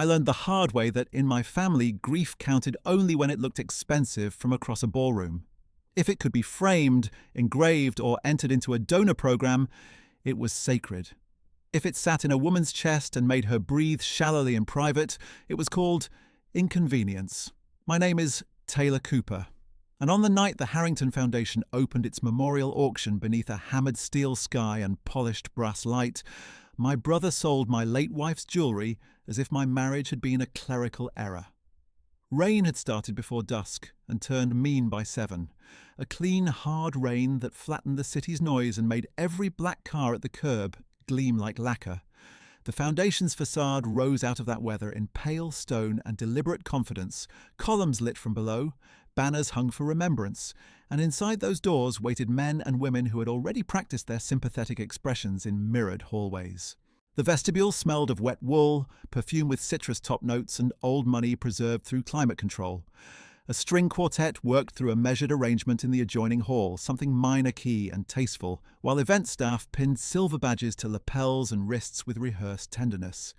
I learned the hard way that in my family, grief counted only when it looked expensive from across a ballroom. If it could be framed, engraved, or entered into a donor program, it was sacred. If it sat in a woman's chest and made her breathe shallowly in private, it was called inconvenience. My name is Taylor Cooper, and on the night the Harrington Foundation opened its memorial auction beneath a hammered steel sky and polished brass light, my brother sold my late wife's jewellery as if my marriage had been a clerical error. Rain had started before dusk and turned mean by 7. A clean, hard rain that flattened the city's noise and made every black car at the curb gleam like lacquer. The foundation's facade rose out of that weather in pale stone and deliberate confidence, columns lit from below, banners hung for remembrance, and inside those doors waited men and women who had already practiced their sympathetic expressions in mirrored hallways. The vestibule smelled of wet wool, perfume with citrus top notes, and old money preserved through climate control. A string quartet worked through a measured arrangement in the adjoining hall, something minor key and tasteful, while event staff pinned silver badges to lapels and wrists with rehearsed tenderness.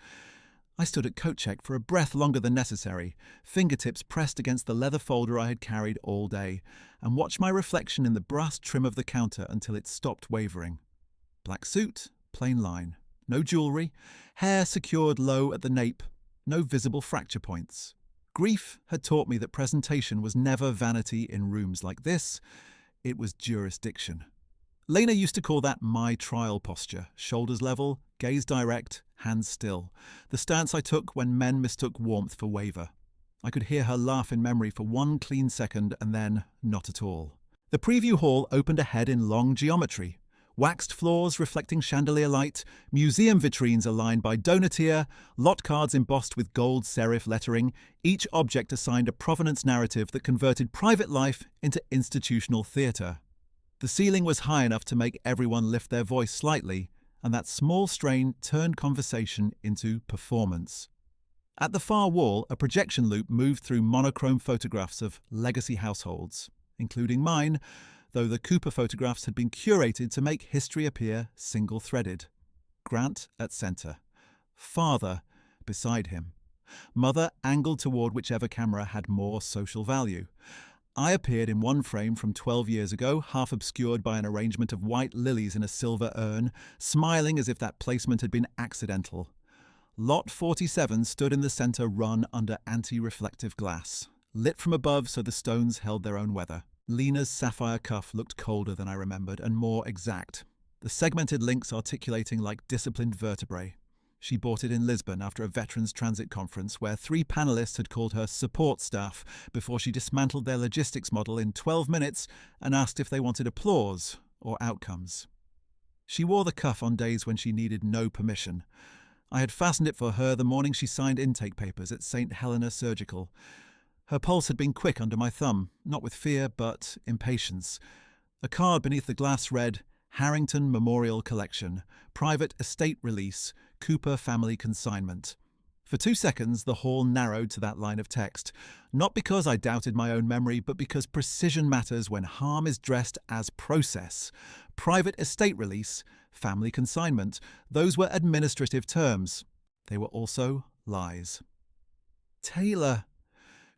I stood at coat check for a breath longer than necessary, fingertips pressed against the leather folder I had carried all day, and watched my reflection in the brass trim of the counter until it stopped wavering. Black suit, plain line. No jewellery, hair secured low at the nape, no visible fracture points. Grief had taught me that presentation was never vanity in rooms like this, it was jurisdiction. Lena used to call that my trial posture, shoulders level, gaze direct, hands still, the stance I took when men mistook warmth for waver. I could hear her laugh in memory for one clean second and then not at all. The preview hall opened ahead in long geometry. Waxed floors reflecting chandelier light, museum vitrines aligned by donor tier, lot cards embossed with gold serif lettering, each object assigned a provenance narrative that converted private life into institutional theatre. The ceiling was high enough to make everyone lift their voice slightly, and that small strain turned conversation into performance. At the far wall, a projection loop moved through monochrome photographs of legacy households, including mine, though the Cooper photographs had been curated to make history appear single-threaded. Grant at centre. Father beside him. Mother angled toward whichever camera had more social value. I appeared in one frame from 12 years ago, half obscured by an arrangement of white lilies in a silver urn, smiling as if that placement had been accidental. Lot 47 stood in the centre run under anti-reflective glass, lit from above so the stones held their own weather. Lena's sapphire cuff looked colder than I remembered and more exact, the segmented links articulating like disciplined vertebrae. She bought it in Lisbon after a veterans transit conference where 3 panellists had called her support staff before she dismantled their logistics model in 12 minutes and asked if they wanted applause or outcomes. She wore the cuff on days when she needed no permission. I had fastened it for her the morning she signed intake papers at St. Helena Surgical. Her pulse had been quick under my thumb, not with fear, but impatience. A card beneath the glass read, Harrington Memorial Collection, Private Estate Release, Cooper Family Consignment. For 2 seconds, the hall narrowed to that line of text, not because I doubted my own memory, but because precision matters when harm is dressed as process. Private estate release, family consignment, those were administrative terms. They were also lies. Taylor.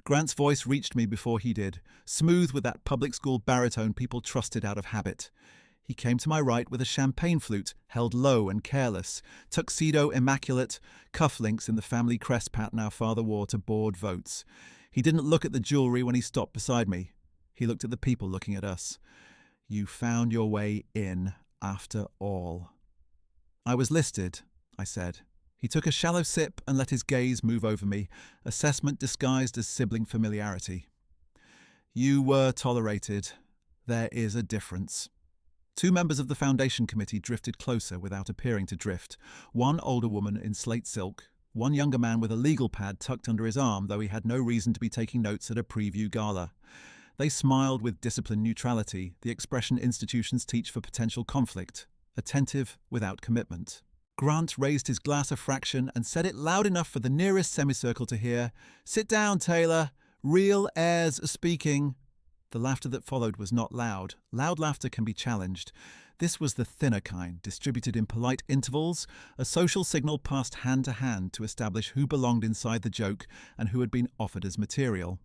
Grant's voice reached me before he did, smooth with that public school baritone people trusted out of habit. He came to my right with a champagne flute, held low and careless, tuxedo immaculate, cufflinks in the family crest pattern our father wore to board votes. He didn't look at the jewellery when he stopped beside me. He looked at the people looking at us. You found your way in, after all. I was listed, I said. He took a shallow sip and let his gaze move over me, assessment disguised as sibling familiarity. You were tolerated. There is a difference. 2 members of the foundation committee drifted closer without appearing to drift. 1 older woman in slate silk, 1 younger man with a legal pad tucked under his arm, though he had no reason to be taking notes at a preview gala. They smiled with disciplined neutrality, the expression institutions teach for potential conflict, attentive without commitment. Grant raised his glass a fraction and said it loud enough for the nearest semicircle to hear, "Sit down, Taylor. Real heirs speaking." The laughter that followed was not loud. Loud laughter can be challenged. This was the thinner kind, distributed in polite intervals, a social signal passed hand to hand to establish who belonged inside the joke and who had been offered as material.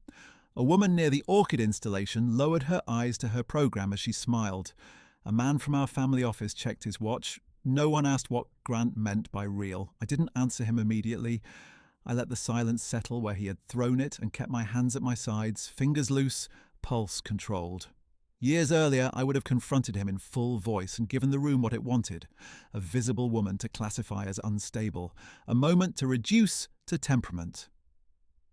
A woman near the orchid installation lowered her eyes to her program as she smiled. A man from our family office checked his watch. No one asked what Grant meant by real. I didn't answer him immediately. I let the silence settle where he had thrown it and kept my hands at my sides, fingers loose, pulse controlled. Years earlier, I would have confronted him in full voice and given the room what it wanted: a visible woman to classify as unstable, a moment to reduce to temperament.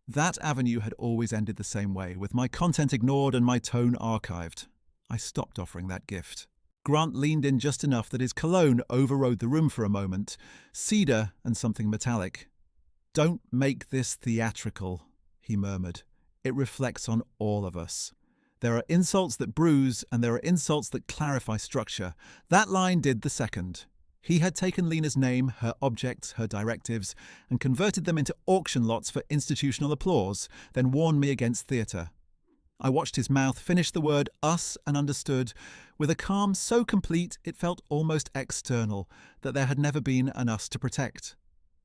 That avenue had always ended the same way, with my content ignored and my tone archived. I stopped offering that gift. Grant leaned in just enough that his cologne overrode the room for a moment, cedar and something metallic. "Don't make this theatrical," he murmured. "It reflects on all of us. There are insults that bruise, and there are insults that clarify structure." That line did the second. He had taken Lena's name, her objects, her directives, and converted them into auction lots for institutional applause, then warned me against theatre. I watched his mouth finish the word us and understood, with a calm so complete it felt almost external, that there had never been an us to protect.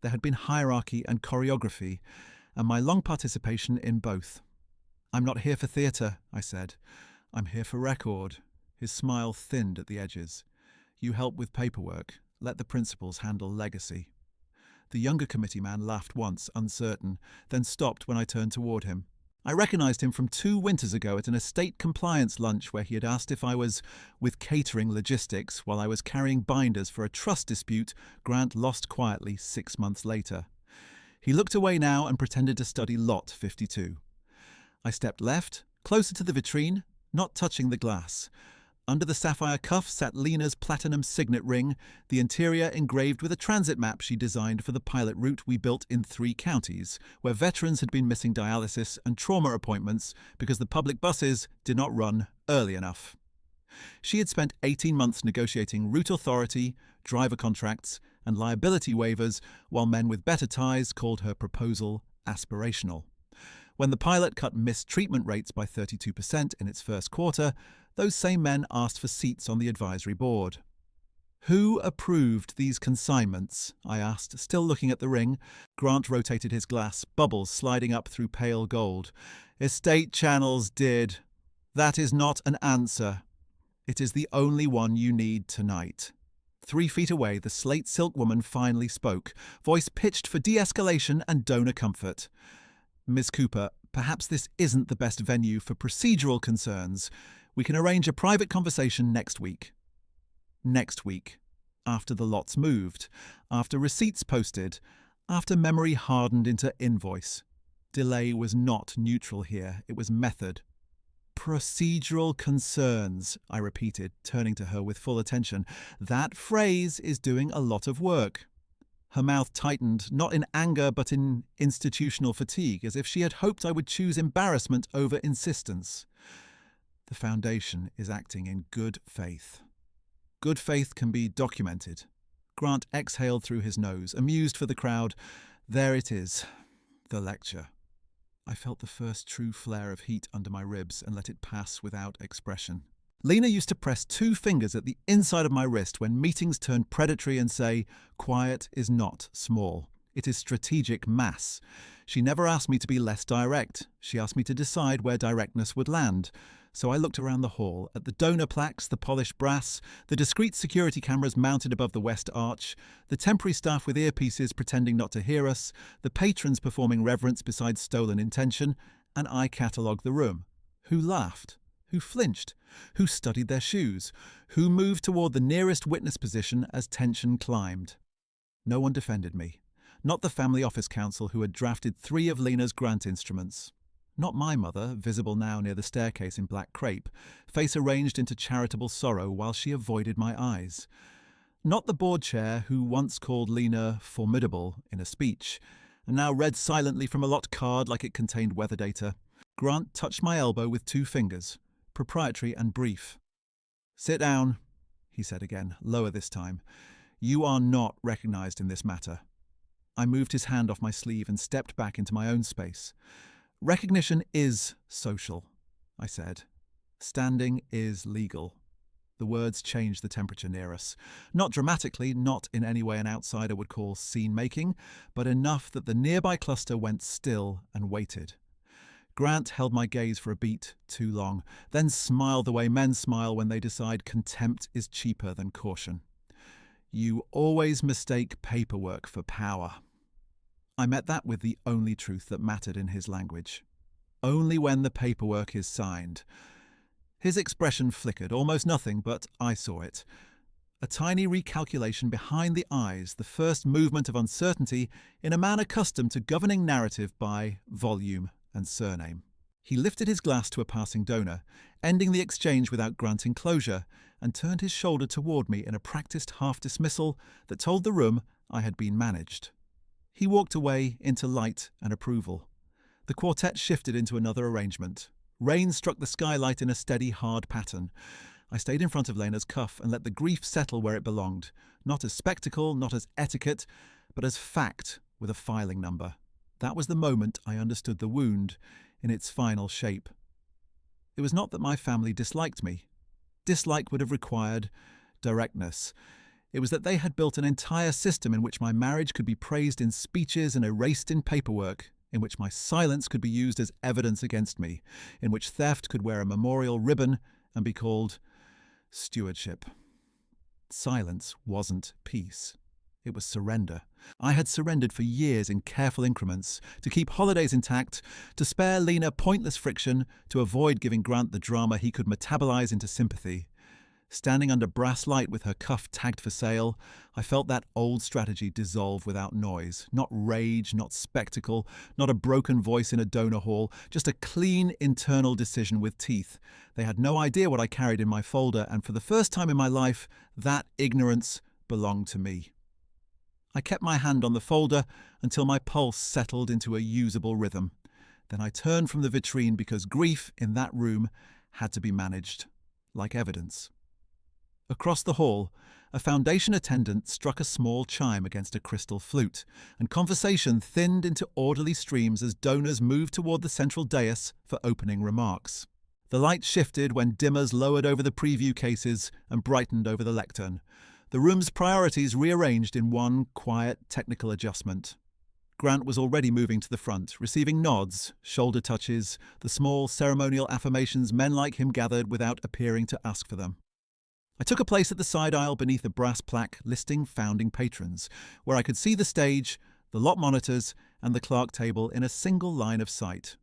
There had been hierarchy and choreography, and my long participation in both. "I'm not here for theatre," I said. "I'm here for record." His smile thinned at the edges. "You help with paperwork. Let the principals handle legacy." The younger committee man laughed once, uncertain, then stopped when I turned toward him. I recognized him from 2 winters ago at an estate compliance lunch where he had asked if I was with catering logistics while I was carrying binders for a trust dispute Grant lost quietly 6 months later. He looked away now and pretended to study Lot 52. I stepped left, closer to the vitrine, not touching the glass. Under the sapphire cuff sat Lena's platinum signet ring, the interior engraved with a transit map she designed for the pilot route we built in 3 counties, where veterans had been missing dialysis and trauma appointments because the public buses did not run early enough. She had spent 18 months negotiating route authority, driver contracts, and liability waivers, while men with better ties called her proposal aspirational. When the pilot cut mistreatment rates by 32% in its first quarter, those same men asked for seats on the advisory board. "Who approved these consignments?" I asked, still looking at the ring. Grant rotated his glass, bubbles sliding up through pale gold. "Estate channels did. That is not an answer. It is the only one you need tonight." 3 feet away, the slate silk woman finally spoke, voice pitched for de-escalation and donor comfort. "Ms. Cooper, perhaps this isn't the best venue for procedural concerns. We can arrange a private conversation next week." Next week. After the lots moved. After receipts posted. After memory hardened into invoice. Delay was not neutral here. It was method. "Procedural concerns," I repeated, turning to her with full attention. "That phrase is doing a lot of work." Her mouth tightened, not in anger but in institutional fatigue, as if she had hoped I would choose embarrassment over insistence. "The Foundation is acting in good faith." Good faith can be documented. Grant exhaled through his nose, amused for the crowd. There it is, the lecture. I felt the first true flare of heat under my ribs and let it pass without expression. Lena used to press 2 fingers at the inside of my wrist when meetings turned predatory and say, "Quiet is not small. It is strategic mass." She never asked me to be less direct. She asked me to decide where directness would land. So I looked around the hall, at the donor plaques, the polished brass, the discreet security cameras mounted above the west arch, the temporary staff with earpieces pretending not to hear us, the patrons performing reverence beside stolen intention, and I catalogued the room. Who laughed? Who flinched? Who studied their shoes? Who moved toward the nearest witness position as tension climbed? No one defended me. Not the family office counsel who had drafted 3 of Lena's grant instruments. Not my mother, visible now near the staircase in black crepe, face arranged into charitable sorrow while she avoided my eyes. Not the board chair who once called Lena formidable in a speech, and now read silently from a lot card like it contained weather data. Grant touched my elbow with 2 fingers, proprietary and brief. "Sit down," he said again, lower this time. "You are not recognized in this matter." I moved his hand off my sleeve and stepped back into my own space. "Recognition is social," I said. "Standing is legal." The words changed the temperature near us. Not dramatically, not in any way an outsider would call scene-making, but enough that the nearby cluster went still and waited. Grant held my gaze for a beat too long, then smiled the way men smile when they decide contempt is cheaper than caution. You always mistake paperwork for power. I met that with the only truth that mattered in his language. Only when the paperwork is signed. His expression flickered, almost nothing, but I saw it. A tiny recalculation behind the eyes, the first movement of uncertainty in a man accustomed to governing narrative by volume and surname. He lifted his glass to a passing donor, ending the exchange without granting closure, and turned his shoulder toward me in a practiced half-dismissal that told the room I had been managed. He walked away into light and approval. The quartet shifted into another arrangement. Rain struck the skylight in a steady, hard pattern. I stayed in front of Lena's cuff and let the grief settle where it belonged, not as spectacle, not as etiquette, but as fact with a filing number. That was the moment I understood the wound in its final shape. It was not that my family disliked me. Dislike would have required directness. It was that they had built an entire system in which my marriage could be praised in speeches and erased in paperwork, in which my silence could be used as evidence against me, in which theft could wear a memorial ribbon and be called stewardship. Silence wasn't peace. It was surrender. I had surrendered for years in careful increments, to keep holidays intact, to spare Lena pointless friction, to avoid giving Grant the drama he could metabolize into sympathy. Standing under brass light with her cuff tagged for sale, I felt that old strategy dissolve without noise. Not rage, not spectacle, not a broken voice in a donor hall, just a clean internal decision with teeth. They had no idea what I carried in my folder, and for the first time in my life, that ignorance belonged to me. I kept my hand on the folder until my pulse settled into a usable rhythm. Then I turned from the vitrine because grief in that room had to be managed, like evidence. Across the hall, a foundation attendant struck a small chime against a crystal flute, and conversation thinned into orderly streams as donors moved toward the central dais for opening remarks. The light shifted when dimmers lowered over the preview cases and brightened over the lectern. The room's priorities rearranged in one quiet technical adjustment. Grant was already moving to the front, receiving nods, shoulder touches, the small ceremonial affirmations men like him gathered without appearing to ask for them. I took a place at the side aisle beneath a brass plaque listing founding patrons, where I could see the stage, the lot monitors, and the clerk table in a single line of sight.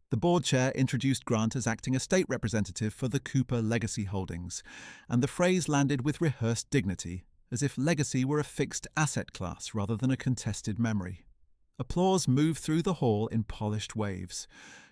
The board chair introduced Grant as acting estate representative for the Cooper Legacy Holdings, and the phrase landed with rehearsed dignity, as if legacy were a fixed asset class rather than a contested memory. Applause moved through the hall in polished waves.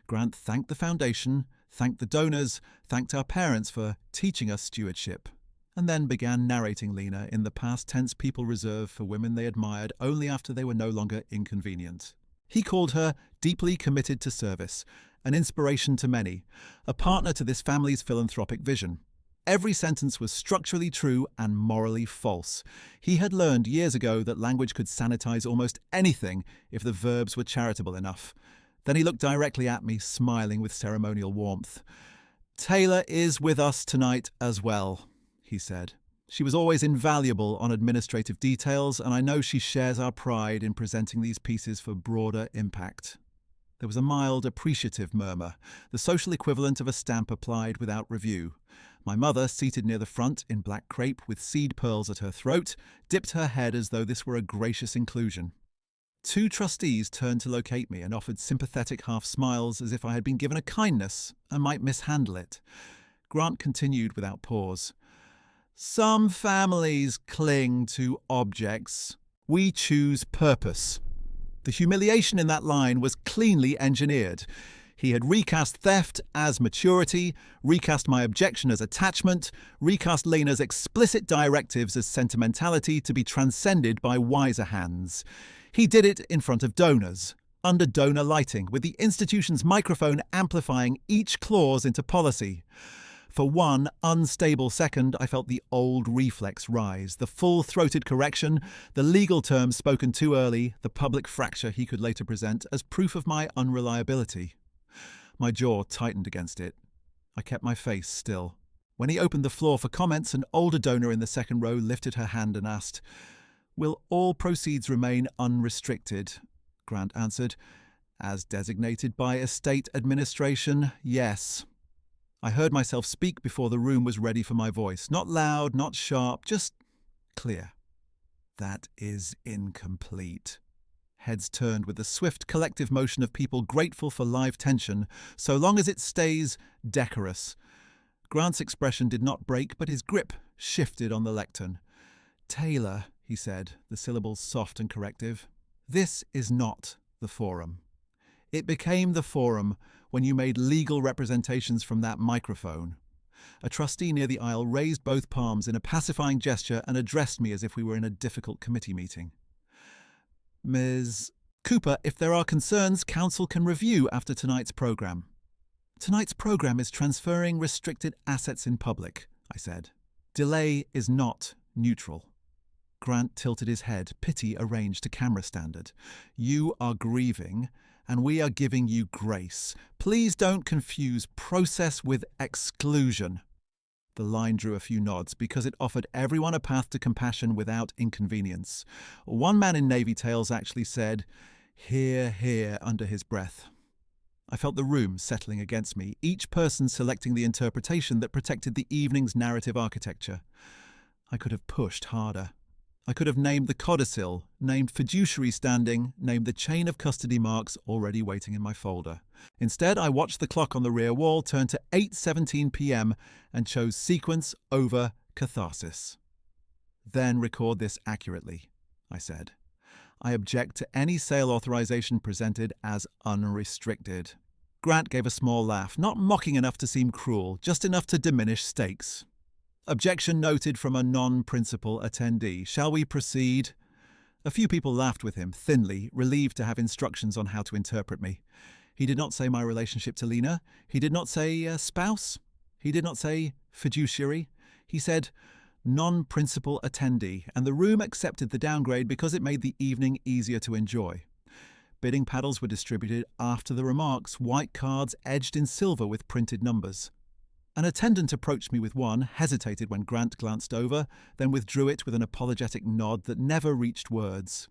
Grant thanked the foundation, thanked the donors, thanked our parents for teaching us stewardship, and then began narrating Lena in the past tense people reserve for women they admired only after they were no longer inconvenient. He called her deeply committed to service, an inspiration to many, a partner to this family's philanthropic vision. Every sentence was structurally true and morally false. He had learned years ago that language could sanitize almost anything if the verbs were charitable enough. Then he looked directly at me, smiling with ceremonial warmth. "Taylor is with us tonight as well," he said. "She was always invaluable on administrative details, and I know she shares our pride in presenting these pieces for broader impact." There was a mild, appreciative murmur, the social equivalent of a stamp applied without review. My mother, seated near the front in black crepe with seed pearls at her throat, dipped her head as though this were a gracious inclusion. Two trustees turned to locate me and offered sympathetic half-smiles as if I had been given a kindness and might mishandle it. Grant continued without pause. "Some families cling to objects. We choose purpose." The humiliation in that line was cleanly engineered. He had recast theft as maturity, recast my objection as attachment, recast Lena's explicit directives as sentimentality to be transcended by wiser hands. He did it in front of donors, under donor lighting, with the institution's microphone amplifying each clause into policy. For one unstable second, I felt the old reflex rise, the full-throated correction, the legal terms spoken too early, the public fracture he could later present as proof of my unreliability. My jaw tightened against it. I kept my face still. When he opened the floor for comments, an older donor in the second row lifted her hand and asked, "Will all proceeds remain unrestricted?" Grant answered, "As designated by estate administration, yes." I heard myself speak before the room was ready for my voice. Not loud, not sharp, just clear. "That is incomplete." Heads turned with the swift collective motion of people grateful for live tension, so long as it stays decorous. Grant's expression did not break, but his grip shifted on the lectern. "Taylor," he said, the syllables soft and corrective, "this is not the forum. It became the forum when you made legal representations from that microphone." A trustee near the aisle raised both palms in a pacifying gesture and addressed me as if we were in a difficult committee meeting. "Ms. Cooper, if there are concerns, counsel can review after tonight's program." "Tonight's program is transferring restricted assets in public," I said. "Delay is not neutral." Grant tilted his head, pity arranged to camera standard. "You are grieving, and we are giving you grace. Please don't confuse process with exclusion." The line drew a few nods because it offered everyone a path to compassion without inconvenience. One man in Navy tails actually said, "Hear, hear," under his breath. I felt the room settling against me, each person selecting the interpretation that protected the evening's narrative architecture. I could have pushed harder. I could have named the codicil, named fiduciary standing, named the chain of custody marks already waiting in my folder. Instead, I watched the clock on the rear wall turn to 8:17 p.m. and chose sequence over catharsis. "Then record this accurately," I said. "I object to any sale authorization presented as unrestricted." Grant gave a small laugh, not mocking enough to seem cruel, just enough to diminish stakes. "Objection noted from a non-principal attendee. Shall we proceed?" A few people laughed with him, thinly, relieved to have instructions on how to interpret me. He did not say my relationship to Lena. He did not say spouse. He did not say fiduciary. He said non-principal attendee, and the room accepted the downgrade because it made the evening easier to enjoy. Bidding paddles were distributed after the remarks, white cards edged in silver with printed numbers. An attendant approached me with one, hesitated when Grant glanced over, then withdrew it with an apologetic nod that never reached words.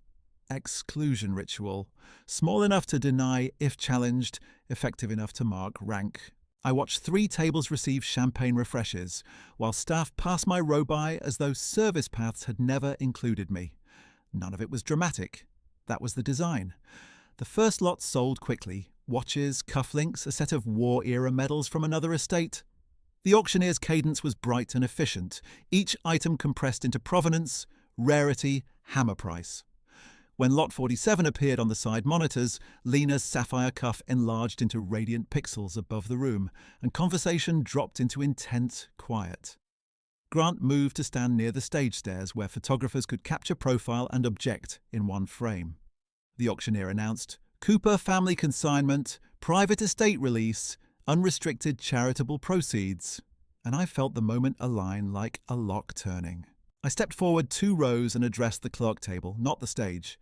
Exclusion ritual. Small enough to deny if challenged, effective enough to mark rank. I watched 3 tables receive champagne refreshers, while staff passed my row by as though service paths had never included me. None of it was dramatic. That was the design. The first lot sold quickly. Watches, cufflinks, a set of war-era medals from another estate. The auctioneer's cadence was bright and efficient, each item compressed into provenance, rarity, hammer price. When Lot 47 appeared on the side monitors, Lena's sapphire cuff enlarged into radiant pixels above the room, and conversation dropped into intent quiet. Grant moved to stand near the stage stairs where photographers could capture profile and object in one frame. The auctioneer announced, "Cooper family consignment, private estate release, unrestricted charitable proceeds," and I felt the moment align like a lock turning. I stepped forward 2 rows and addressed the clerk table, not the stage.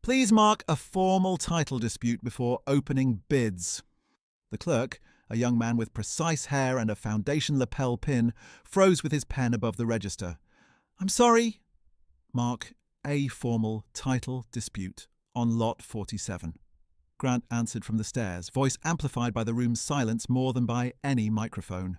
"Please mark a formal title dispute before opening bids." The clerk, a young man with precise hair and a foundation lapel pin, froze with his pen above the register. "I'm sorry." "Mark a formal title dispute on Lot 47. Grant answered from the stairs, voice amplified by the room's silence more than by any microphone.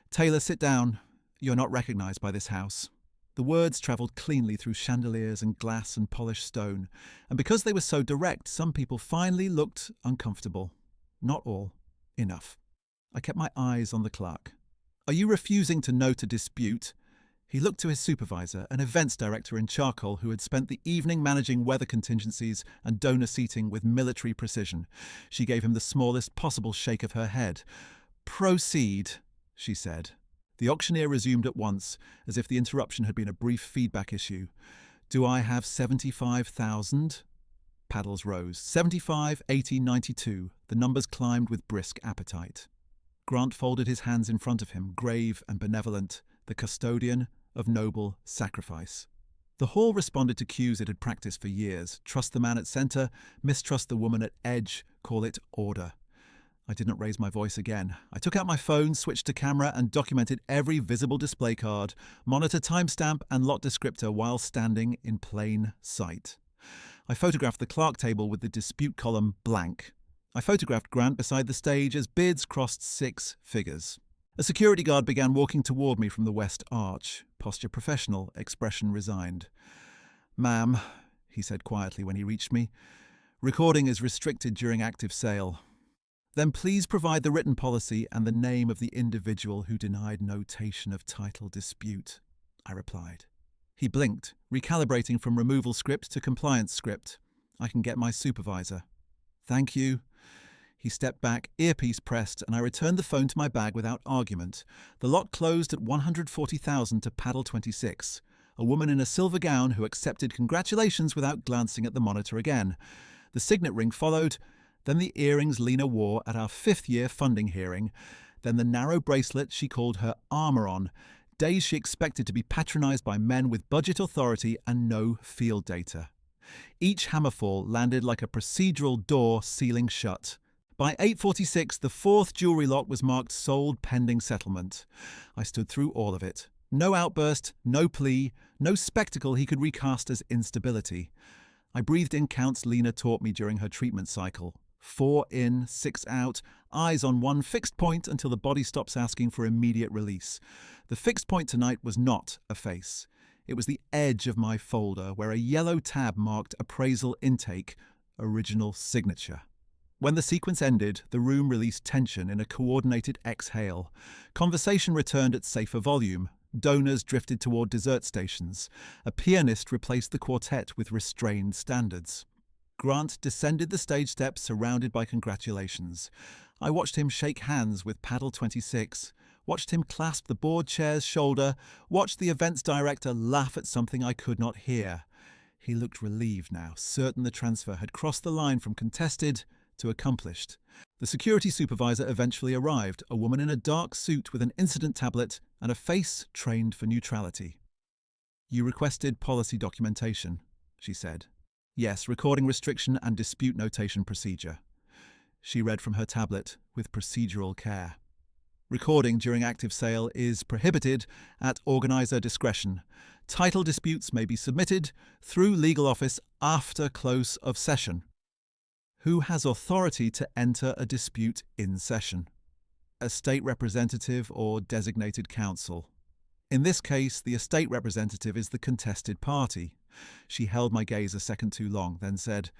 "Taylor, sit down. You're not recognized by this house." The words travelled cleanly through chandeliers and glass and polished stone, and because they were so direct, some people finally looked uncomfortable. Not all. Enough. I kept my eyes on the clerk. "Are you refusing to note a dispute?" He looked to his supervisor, an events director in charcoal who had spent the evening managing weather contingencies and donor seating with military precision. She gave him the smallest possible shake of her head. "Proceed," she said. The auctioneer resumed at once, as if the interruption had been a brief feedback issue. "Do I have 75,000? Paddles rose. 75, 80, 92. The numbers climbed with brisk appetite. Grant folded his hands in front of him, grave and benevolent, the custodian of noble sacrifice. The hall responded to cues it had practiced for years. Trust the man at centre, mistrust the woman at edge, call it order. I didn't raise my voice again. I took out my phone, switched to camera, and documented every visible display card, monitor timestamp, and lot descriptor while standing in plain sight. I photographed the Clark table with the dispute column blank. I photographed Grant beside the stage as bids crossed 6 figures. A security guard began walking toward me from the west arch, posture professional, expression resigned. "Ma'am," he said quietly when he reached me, "recording is restricted during active sale." "Then please provide the written policy and the name of the individual who denied notation of title dispute," I replied. He blinked, recalibrating from removal script to compliance script. "I can get my supervisor." "Thank you." He stepped back, earpiece pressed, and I returned the phone to my bag without argument. The lot closed at $140,000 to paddle 26. A woman in a silver gown who accepted congratulations without glancing at the monitor again. The signet ring followed, then the earrings Lena wore at our 5th-year funding hearing, then the narrow bracelet she called her armor on, days she expected to be patronized by men with budget authority and no field data. Each hammerfall landed like a procedural door sealing shut. By 8:46, the 4th jewelry lot was marked sold pending settlement. I stood through all of it. No outburst, no plea, no spectacle he could recast as instability. I breathed in counts Lena taught me during her treatment cycle. 4 in, 6 out, eyes on one fixed point until the body stops asking for immediate release. The fixed point tonight was not a face. It was the edge of my folder where a yellow tab marked Appraisal Intake, Original Signature. When the sequence ended, the room released tension in a coordinated exhale. Conversation returned at safer volume. Donors drifted toward dessert stations. A pianist replaced the quartet with restrained standards. Grant descended the stage steps surrounded by congratulations. I watched him shake hands with paddle 26, watched him clasp the board chair's shoulder, watched the events director laugh at something I could not hear. He looked relieved now, certain the transfer had crossed the line from contested to accomplished. The security supervisor eventually arrived, a woman in a dark suit with an incident tablet and a face trained for neutrality. "You requested policy documentation," she said. "Yes, recording restriction and dispute notation procedure." She read from her tablet with procedural care. "Recording during active sale is prohibited at organizer discretion. Title disputes may be submitted through legal office after close of session." Who has authority to enter a dispute in session? A state representative or designated counsel. In this case, the estate representative is the contested party. She held my gaze a second too long, then said,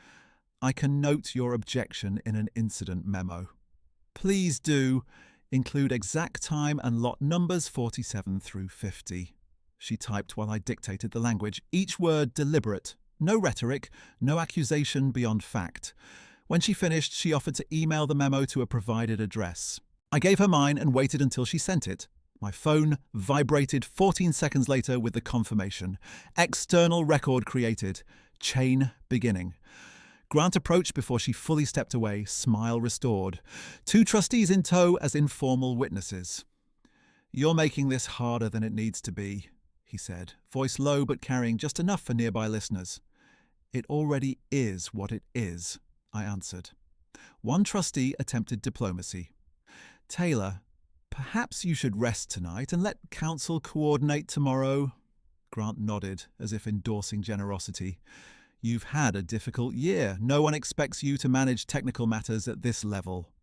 "I can note your objection in an incident memo. Please do include exact time and lot numbers 47 through 50. She typed while I dictated the language, each word deliberate, no rhetoric, no accusation beyond fact. When she finished, she offered to email the memo to a provided address. I gave her mine and waited until she sent it. My phone vibrated 14 seconds later with the confirmation. External record created. Chain beginning. Grant approached before she fully stepped away, smile restored. 2 trustees in tow as informal witnesses. "You're making this harder than it needs to be," he said, voice low but carrying just enough for nearby listeners. "It already is what it is," I answered. One trustee attempted diplomacy. "Taylor, perhaps you should rest tonight and let counsel coordinate tomorrow." Grant nodded, as if endorsing generosity. "You've had a difficult year. No one expects you to manage technical matters at this level."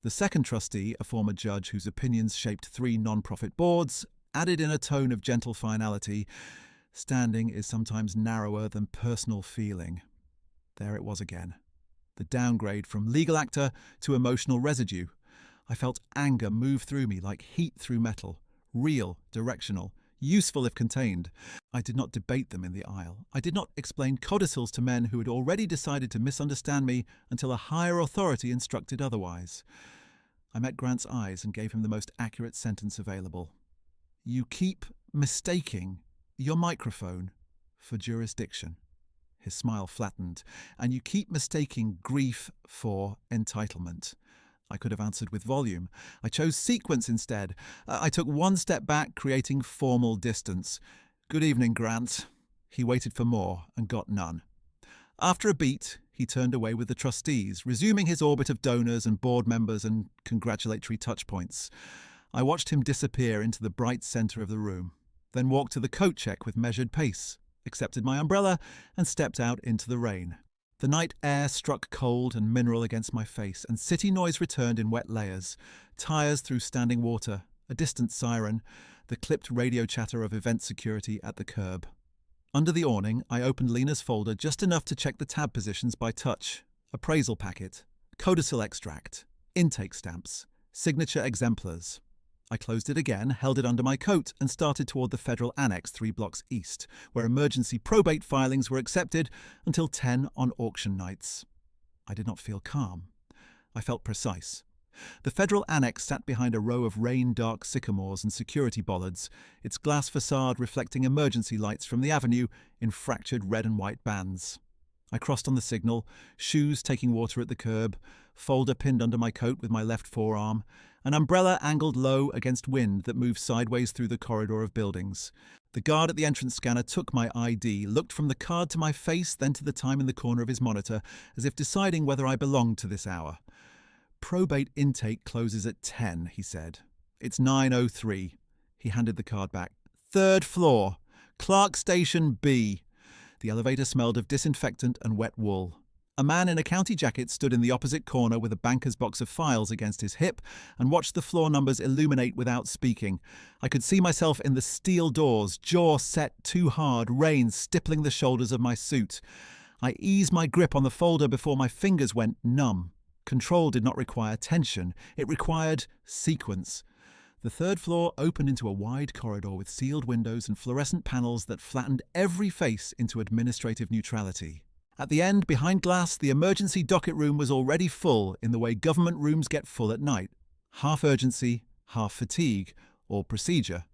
The second trustee, a former judge whose opinions shaped 3 non-profit boards, added in a tone of gentle finality, "Standing is sometimes narrower than personal feeling." There it was again. The downgrade from legal actor to emotional residue. I felt anger move through me like heat through metal, real, directional, useful if contained. I did not debate them in the aisle. I did not explain codicils to men who had already decided to misunderstand me until a higher authority instructed otherwise. I met Grant's eyes and gave him the most accurate sentence available. "You keep mistaking your microphone for jurisdiction." His smile flattened. "And you keep mistaking grief for entitlement." I could have answered with volume. I chose sequence instead. I took 1 step back, creating formal distance. "Good evening, Grant." He waited for more and got none. After a beat, he turned away with the trustees, resuming his orbit of donors and board members and congratulatory touchpoints. I watched him disappear into the bright centre of the room, then walked to the coat check with measured pace, accepted my umbrella, and stepped out into the rain. The night air struck cold and mineral against my face, and city noise returned in wet layers. Tyres through standing water, a distant siren, the clipped radio chatter of event security at the curb. Under the awning, I opened Lena's folder just enough to check the tab positions by touch. Appraisal packet, codicil extract, intake stamps, signature exemplars. I closed it again, held it under my coat, and started toward the federal annex 3 blocks east, where emergency probate filings were accepted until 10 on auction nights. I did not feel calm. I felt precise. The federal annex sat behind a row of rain-dark sycamores and security bollards, its glass facade reflecting emergency lights from the avenue in fractured red and white bands. I crossed on the signal, shoes taking water at the curb, folder pinned under my coat with my left forearm, an umbrella angled low against wind that moved sideways through the corridor of buildings. The guard at the entrance scanner took my ID, looked from the card to my face, then to the time in the corner of his monitor, as if deciding whether I belonged to this hour. Probate intake closes at 10, he said. It's 9:03. He handed the card back. 3rd floor. Clark Station B. The elevator smelled of disinfectant and wet wool. A man in a county jacket stood in the opposite corner with a banker's box of files against his hip and watched the floor numbers illuminate without speaking. I could see myself in the steel doors, jaw set too hard, rain stippling the shoulders of my suit. I eased my grip on the folder before my fingers went numb. Control did not require tension. It required sequence. The 3rd floor opened into a wide corridor with sealed windows and fluorescent panels that flattened every face into administrative neutrality. At the end, behind glass, the emergency docket room was already full in the way government rooms get full at night. Half urgency, half fatigue, or procedure.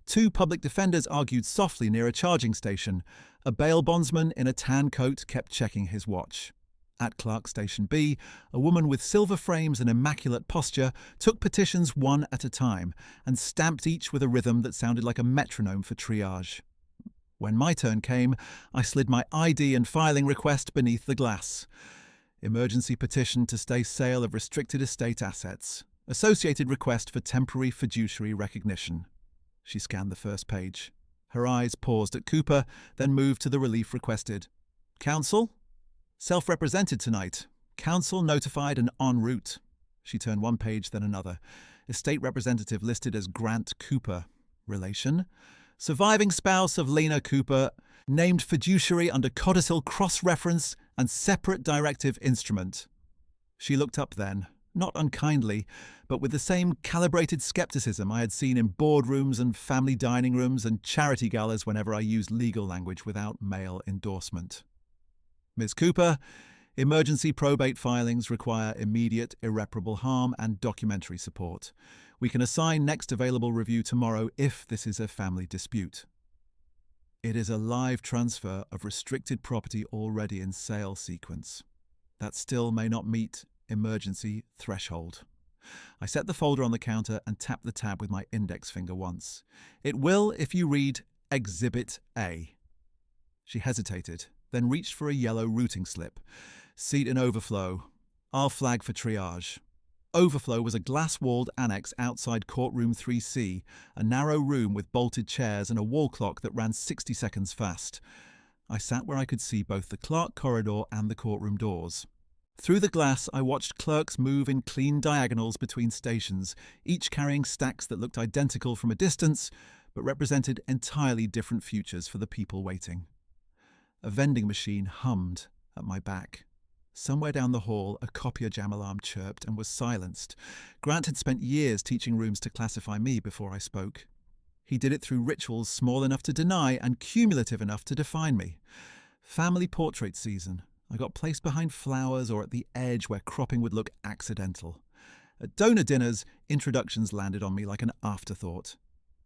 2 public defenders argued softly near a charging station. A bail bondsman in a tan coat kept checking his watch. At Clark Station B, a woman with silver frames and immaculate posture took petitions one at a time and stamped each with a rhythm that sounded like a metronome for triage. When my turn came, I slid my ID and filing request beneath the glass. Emergency petition to stay sale of restricted estate assets. Associated request for temporary fiduciary recognition. She scanned the first page. Her eyes paused at Cooper, then moved to the relief requested. Counsel? Self-represented tonight. Counsel notified and en route. She turned one page, then another. Estate representative listed as Grant Cooper. Relation? Surviving spouse of Lena Cooper. Named fiduciary under codicil cross-reference and separate directive instrument. She looked up then, not unkindly, but with the same calibrated skepticism I had seen in boardrooms and family dining rooms and charity galas whenever I used legal language without male endorsement. Ms. Cooper, emergency probate filings require immediate irreparable harm and documentary support. We can assign next available review tomorrow if this is a family dispute. It is a live transfer of restricted property already in sale sequence. That still may not meet emergency threshold. I set the folder on the counter and tapped the tab with my index finger once. It will if you read Exhibit A. She hesitated, then reached for a yellow routing slip. Seat in overflow. I'll flag for triage. Overflow was a glass-walled annex outside courtroom 3C, a narrow room with bolted chairs and a wall clock that ran 60 seconds fast. I sat where I could see both the Clark corridor and the courtroom doors. Through the glass, I watched clerks move in clean diagonals between stations, each carrying stacks that looked identical from a distance, but represented entirely different futures for the people waiting. A vending machine hummed at my back. Somewhere down the hall, a copier jam alarm chirped and was silenced. Grant had spent years teaching rooms to classify me before I spoke. He did it through rituals small enough to deny and cumulative enough to define me. Family portrait season. I got placed behind flowers or at the edge where cropping would look accidental. At donor dinners, introductions landed on me like an afterthought.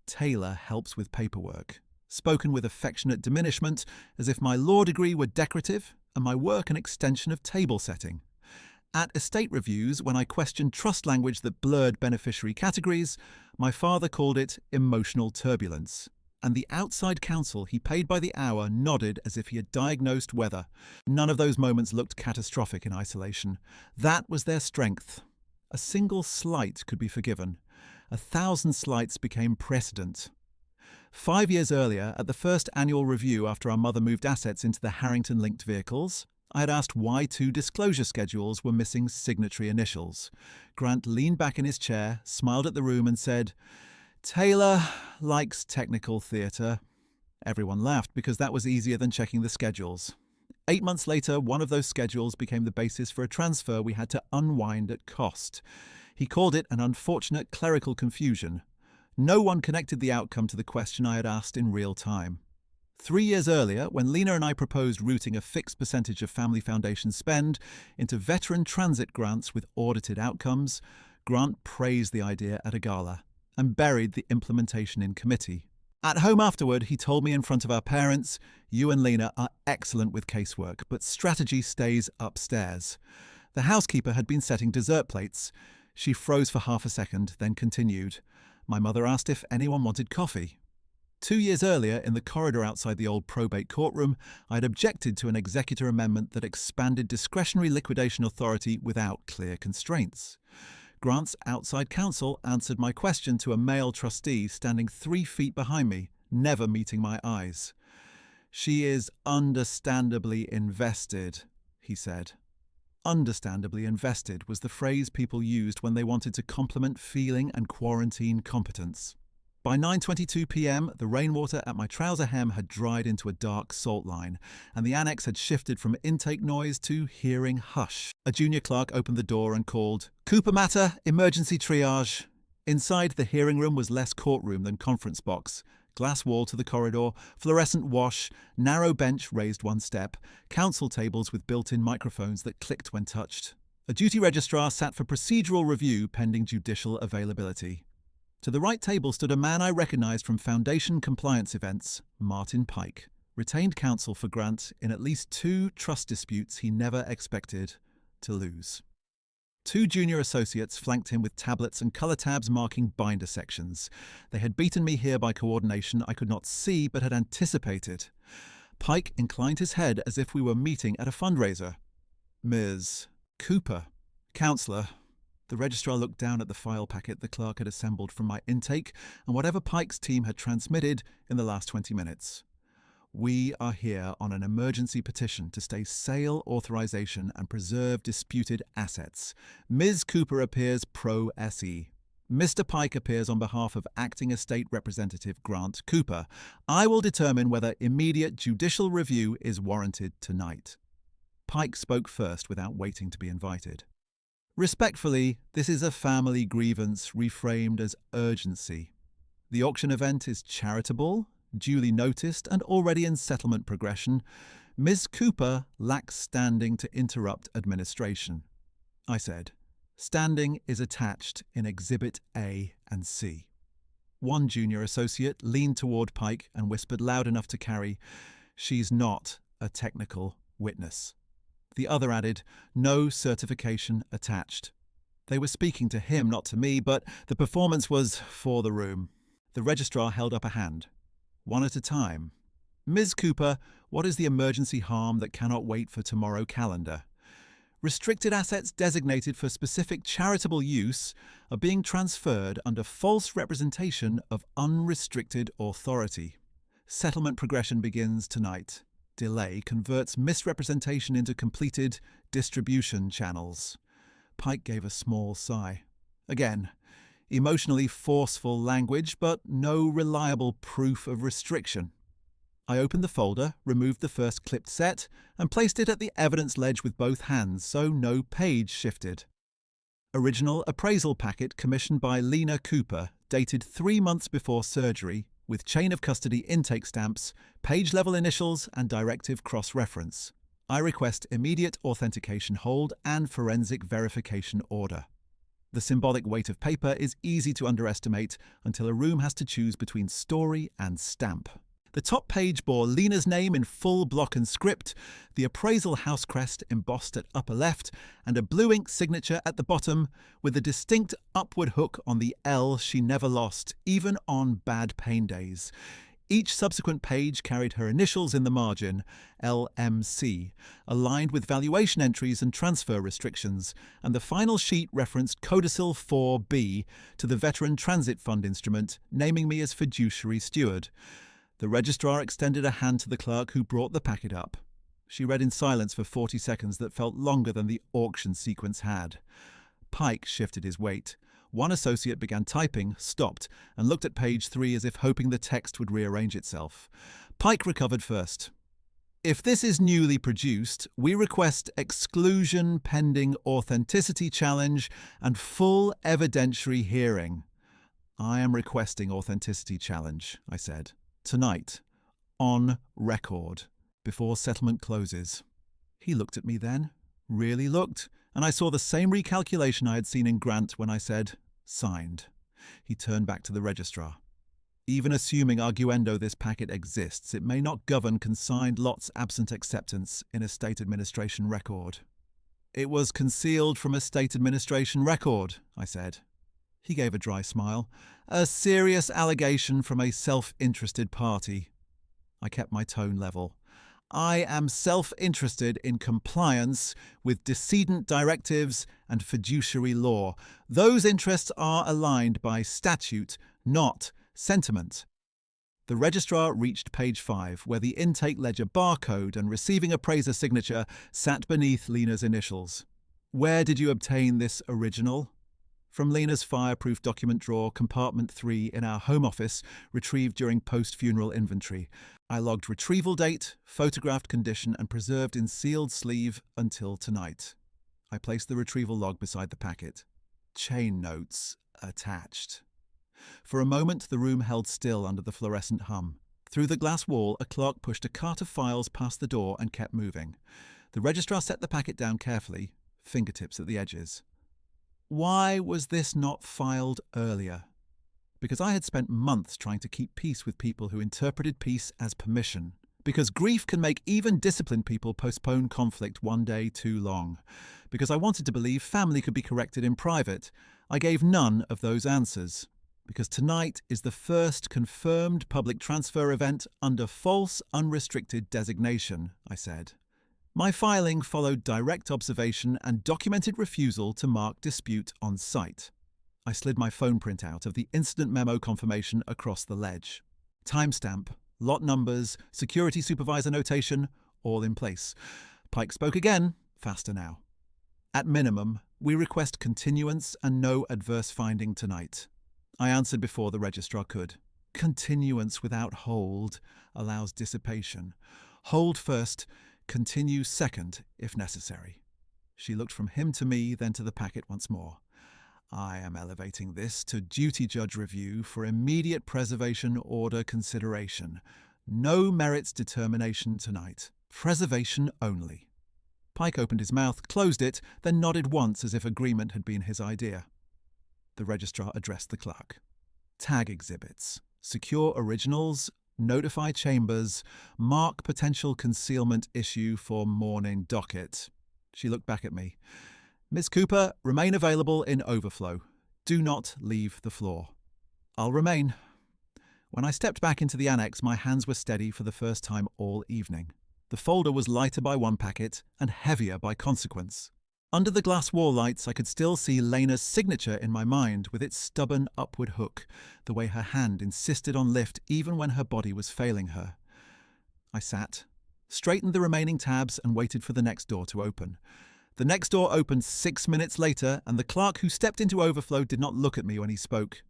Taylor helps with paperwork. Spoken with affectionate diminishment, as if my law degree were decorative and my work an extension of table setting. At estate reviews, when I questioned trust language that blurred beneficiary categories, my father called it emotional turbulence. and the outside counsel he paid by the hour nodded as if he had diagnosed weather. None of those moments looked catastrophic in isolation. That was their strength. A single slight could be forgiven. 1,000 slights became precedent. 5 years earlier, at the first annual review after our mother moved assets into the Harrington-linked vehicles, I had asked why 2 disclosure schedules were missing signatory initials. Grant leaned back in his chair, smiled at the room and said, "Taylor likes technical theatre." Everyone laughed because that was easier than checking the schedules. 8 months later, one of those schedules became the basis for a transfer we had to unwind at cost. He called it an unfortunate clerical confusion. No one connected the outcome to the question I had asked in real time. 3 years earlier, when Lena and I proposed routing a fixed percentage of Family Foundation spend into veteran transit grants with audited outcomes, Grant praised the idea at a gala and buried the implementation in committee. At home afterward, he told me in front of our parents, "You and Lena are excellent with casework, but strategy stays upstairs." The housekeeper had been setting dessert plates. She froze for half a second, then continued. My mother asked if anyone wanted coffee. 2 years earlier, in the corridor outside the old probate courtroom, I had objected to an executor amendment that expanded discretionary liquidation authority without clear constraints. Grant's outside counsel answered my question to a male trustee standing 3 feet behind me, never meeting my eyes. "She is understandably invested," he said. Understandably invested was the phrase people used when they wanted to compliment feeling and quarantine competence. By 9:22 p.m, the rainwater at my trouser hem had dried into a dark salt line, and the annex had shifted from intake noise to hearing hush. A junior clerk opened the door and called, "Cooper matter, emergency triage." Inside, the hearing room was less courtroom than conference box. Glass wall to the corridor, fluorescent wash, narrow bench raised 1 step, counsel tables with built-in microphones that clicked when touched. A duty registrar sat for procedural review pending judicial availability. To the right table stood a man I recognised from Foundation compliance events, Martin Pike, retained counsel for Grant in at least 2 trust disputes he never expected to lose. 2 junior associates flanked him with tablets and colour tabs marking binder sections. They had beaten me here by coordination I could not see but had anticipated. Pike inclined his head as if we were meeting at a fundraiser. "Ms. Cooper, counsellor." The registrar looked down at the file packet the clerk had assembled from my intake and whatever Pike's team had transmitted in the last 20 minutes. "We are here on an emergency petition to stay sale authorization and preserve disputed assets. Ms. Cooper appears pro se. Mr. Pike appears on behalf of Acting Estate Representative Grant Cooper. I will determine whether immediate judicial review is warranted tonight." Pike spoke first without waiting to be invited. "Respectfully, this is a family grievance reframed as urgency. The auction event is charitable, duly noticed and already in settlement progression. Ms. Cooper lacks standing to interrupt administration." I said, "Standing is attached in Exhibit A and C." One junior associate leaned toward Pike and whispered loud enough to carry, "She's not a technical witness." The other added, "No certification attached." They were speaking to him, not to me, but the performance was for the room. The registrar held up a hand. "One at a time. Ms. Cooper, what is the emergency harm that cannot wait for tomorrow calendar?" "Restricted assets designated for specific charitable use are being transferred under false representation of unrestricted authority. Settlement progression begins tonight. Delay converts misrepresentation into completed distribution channels." Pike gave a small sigh. Again, emotionally forceful language, but no reliable proof of restriction. I opened the folder, removed the first clipped set, and placed it at the evidence ledge with both hands so no page shifted. Original appraisal packet commissioned by Lena Cooper, dated 3 months before surgery, with chain of custody intake stamps, page-level initials and directive cross-reference. I request immediate authentication hold and forensic verification order. The symbolic weight of paper is easy to underestimate until a room has to choose between story and stamp. The top page bore Lena's name in full block and script, the appraisal house crest embossed at upper left, and a blue ink signature at the bottom with a distinct upward hook on the L she never lost, even on bad pain days. Each subsequent page carried her initials in the margin, LMC, aligned with valuation entries and transfer restrictions, and the final sheet referenced Codicil 4B to the Veteran Transit Fund instrument, naming me as fiduciary steward. The registrar extended a hand to the clerk who brought the packet up. She read in silence for 40 seconds that felt longer than the auction sequence had. Pike shifted his weight. One associate began typing, stopped, and looked at page 3 as if hoping the text would rearrange itself. Pike recovered first. If this is newly produced, we request exclusion pending authenticity challenge and full evidentiary hearing. I am requesting authenticity challenge, I said. Tonight. On record. Before settlement closes. He looked at me then. Really looked. And I saw the same recalculation I had seen in Grant when I said, signed. He turned back to the registrar. Even assuming arguendo this packet exists, it may not govern consigned lots absent acceptance in a state administration record. It was concealed from a state administration record, I said. He gave a dry smile. A serious allegation from a self-interested party. I kept my tone level. I am self-interested in compliance with decedent directives and fiduciary law. Those interests are aligned by statute, not sentiment. The registrar reached page 5, where the intake ledger barcode and receiving appraiser signature sat beneath Lena's initials. Where did you obtain this original? From Lena's fireproof document drawer, compartment 3 in our home office, retrieved during post-funeral inventory. I logged retrieval date, photographed condition, and preserved in sealed sleeve until tonight. I placed the retrieval log beside the packet. Chain notes attached. For a moment, the room held still under the fluorescent hum. Through the glass wall, a clerk pushed a cart of files past the door and kept moving. The registrar set the packet down carefully, fingertips at the edges. Why was this not filed earlier? Because I had spent months trying to keep peace with people who interpreted peace as permission. Because grief can make even disciplined people postpone conflict one day too long. Because I wanted to believe family could be corrected in private. I gave none of those answers. Because tonight is the first confirmed public transfer event under false unrestricted designation, I said. My filing followed direct observation and documented refusal to mark dispute on site. I slid my phone printout of the incident memo confirmation across the ledge. Timestamp, lot numbers, security supervisor notation, all in place. Pike spoke again, faster now. At minimum, we request continuance and no adverse finding tonight. I answered before the registrar could. Continuance without hold allows dissipation. Hold first, continue second, if necessary. She looked from him to me, then to the packet once more. I am elevating this to duty judge review for immediate preservation order consideration. No merits determination tonight. Preservation only. Pike opened his mouth, closed it, then nodded once as if agreement had been his idea. The registrar addressed the clerk. Tag exhibits. Secure originals. Notify chambers. Mark potential concealment issue for morning docket. She looked back at me. Miss Cooper, remain available in overflow. Do not leave the floor. I'll remain. When I stepped back into the annex, my hands were steady for the first time all evening. The folder was lighter by one packet and heavier by consequence. Under the glass wall lights, I could still see Lena's signature in my mind with its stubborn upward hook, the way her hand insisted on lift even when her body was failing her. I sat, straightened the remaining tabs and waited for the next door to open. The next door opened 6 minutes later, and the clerk who stepped into overflow did not look at me when he spoke.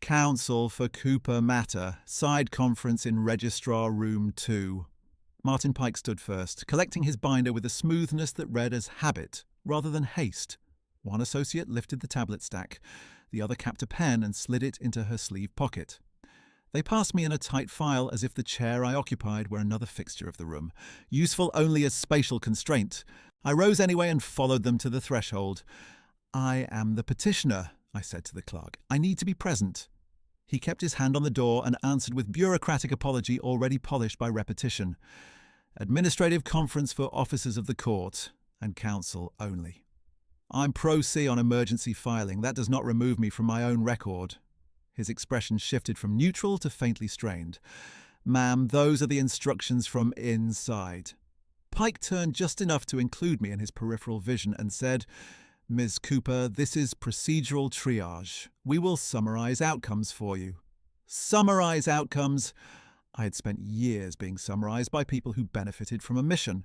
Counsel for Cooper matter, side conference in Registrar Room 2. Martin Pike stood first, collecting his binder with a smoothness that read as habit rather than haste. One associate lifted the tablet stack. The other capped a pen and slid it into her sleeve pocket. They passed me in a tight file as if the chair I occupied were another fixture of the room, useful only as spatial constraint. I rose anyway and followed them to the threshold. I am the petitioner, I said to the clerk. I need to be present. He kept his hand on the door and answered with bureaucratic apology already polished by repetition. Administrative conference for officers of the court and counsel only. I'm pro se on emergency filing. That does not remove me from my own record. His expression shifted from neutral to faintly strained. Ma'am, those are the instructions from inside. Pike turned just enough to include me in his peripheral vision and said, Ms. Cooper, this is procedural triage. We will summarize outcomes for you. Summarize outcomes? I had spent years being summarized by people who benefited from a mission.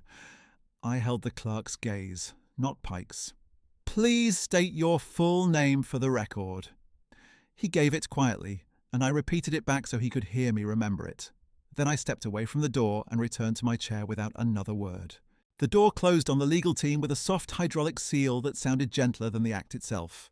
I held the clerk's gaze, not Pike's. Please state your full name for the record. He gave it quietly, and I repeated it back so he could hear me remember it. Then I stepped away from the door and returned to my chair without another word. The door closed on the legal team with a soft hydraulic seal that sounded gentler than the act itself.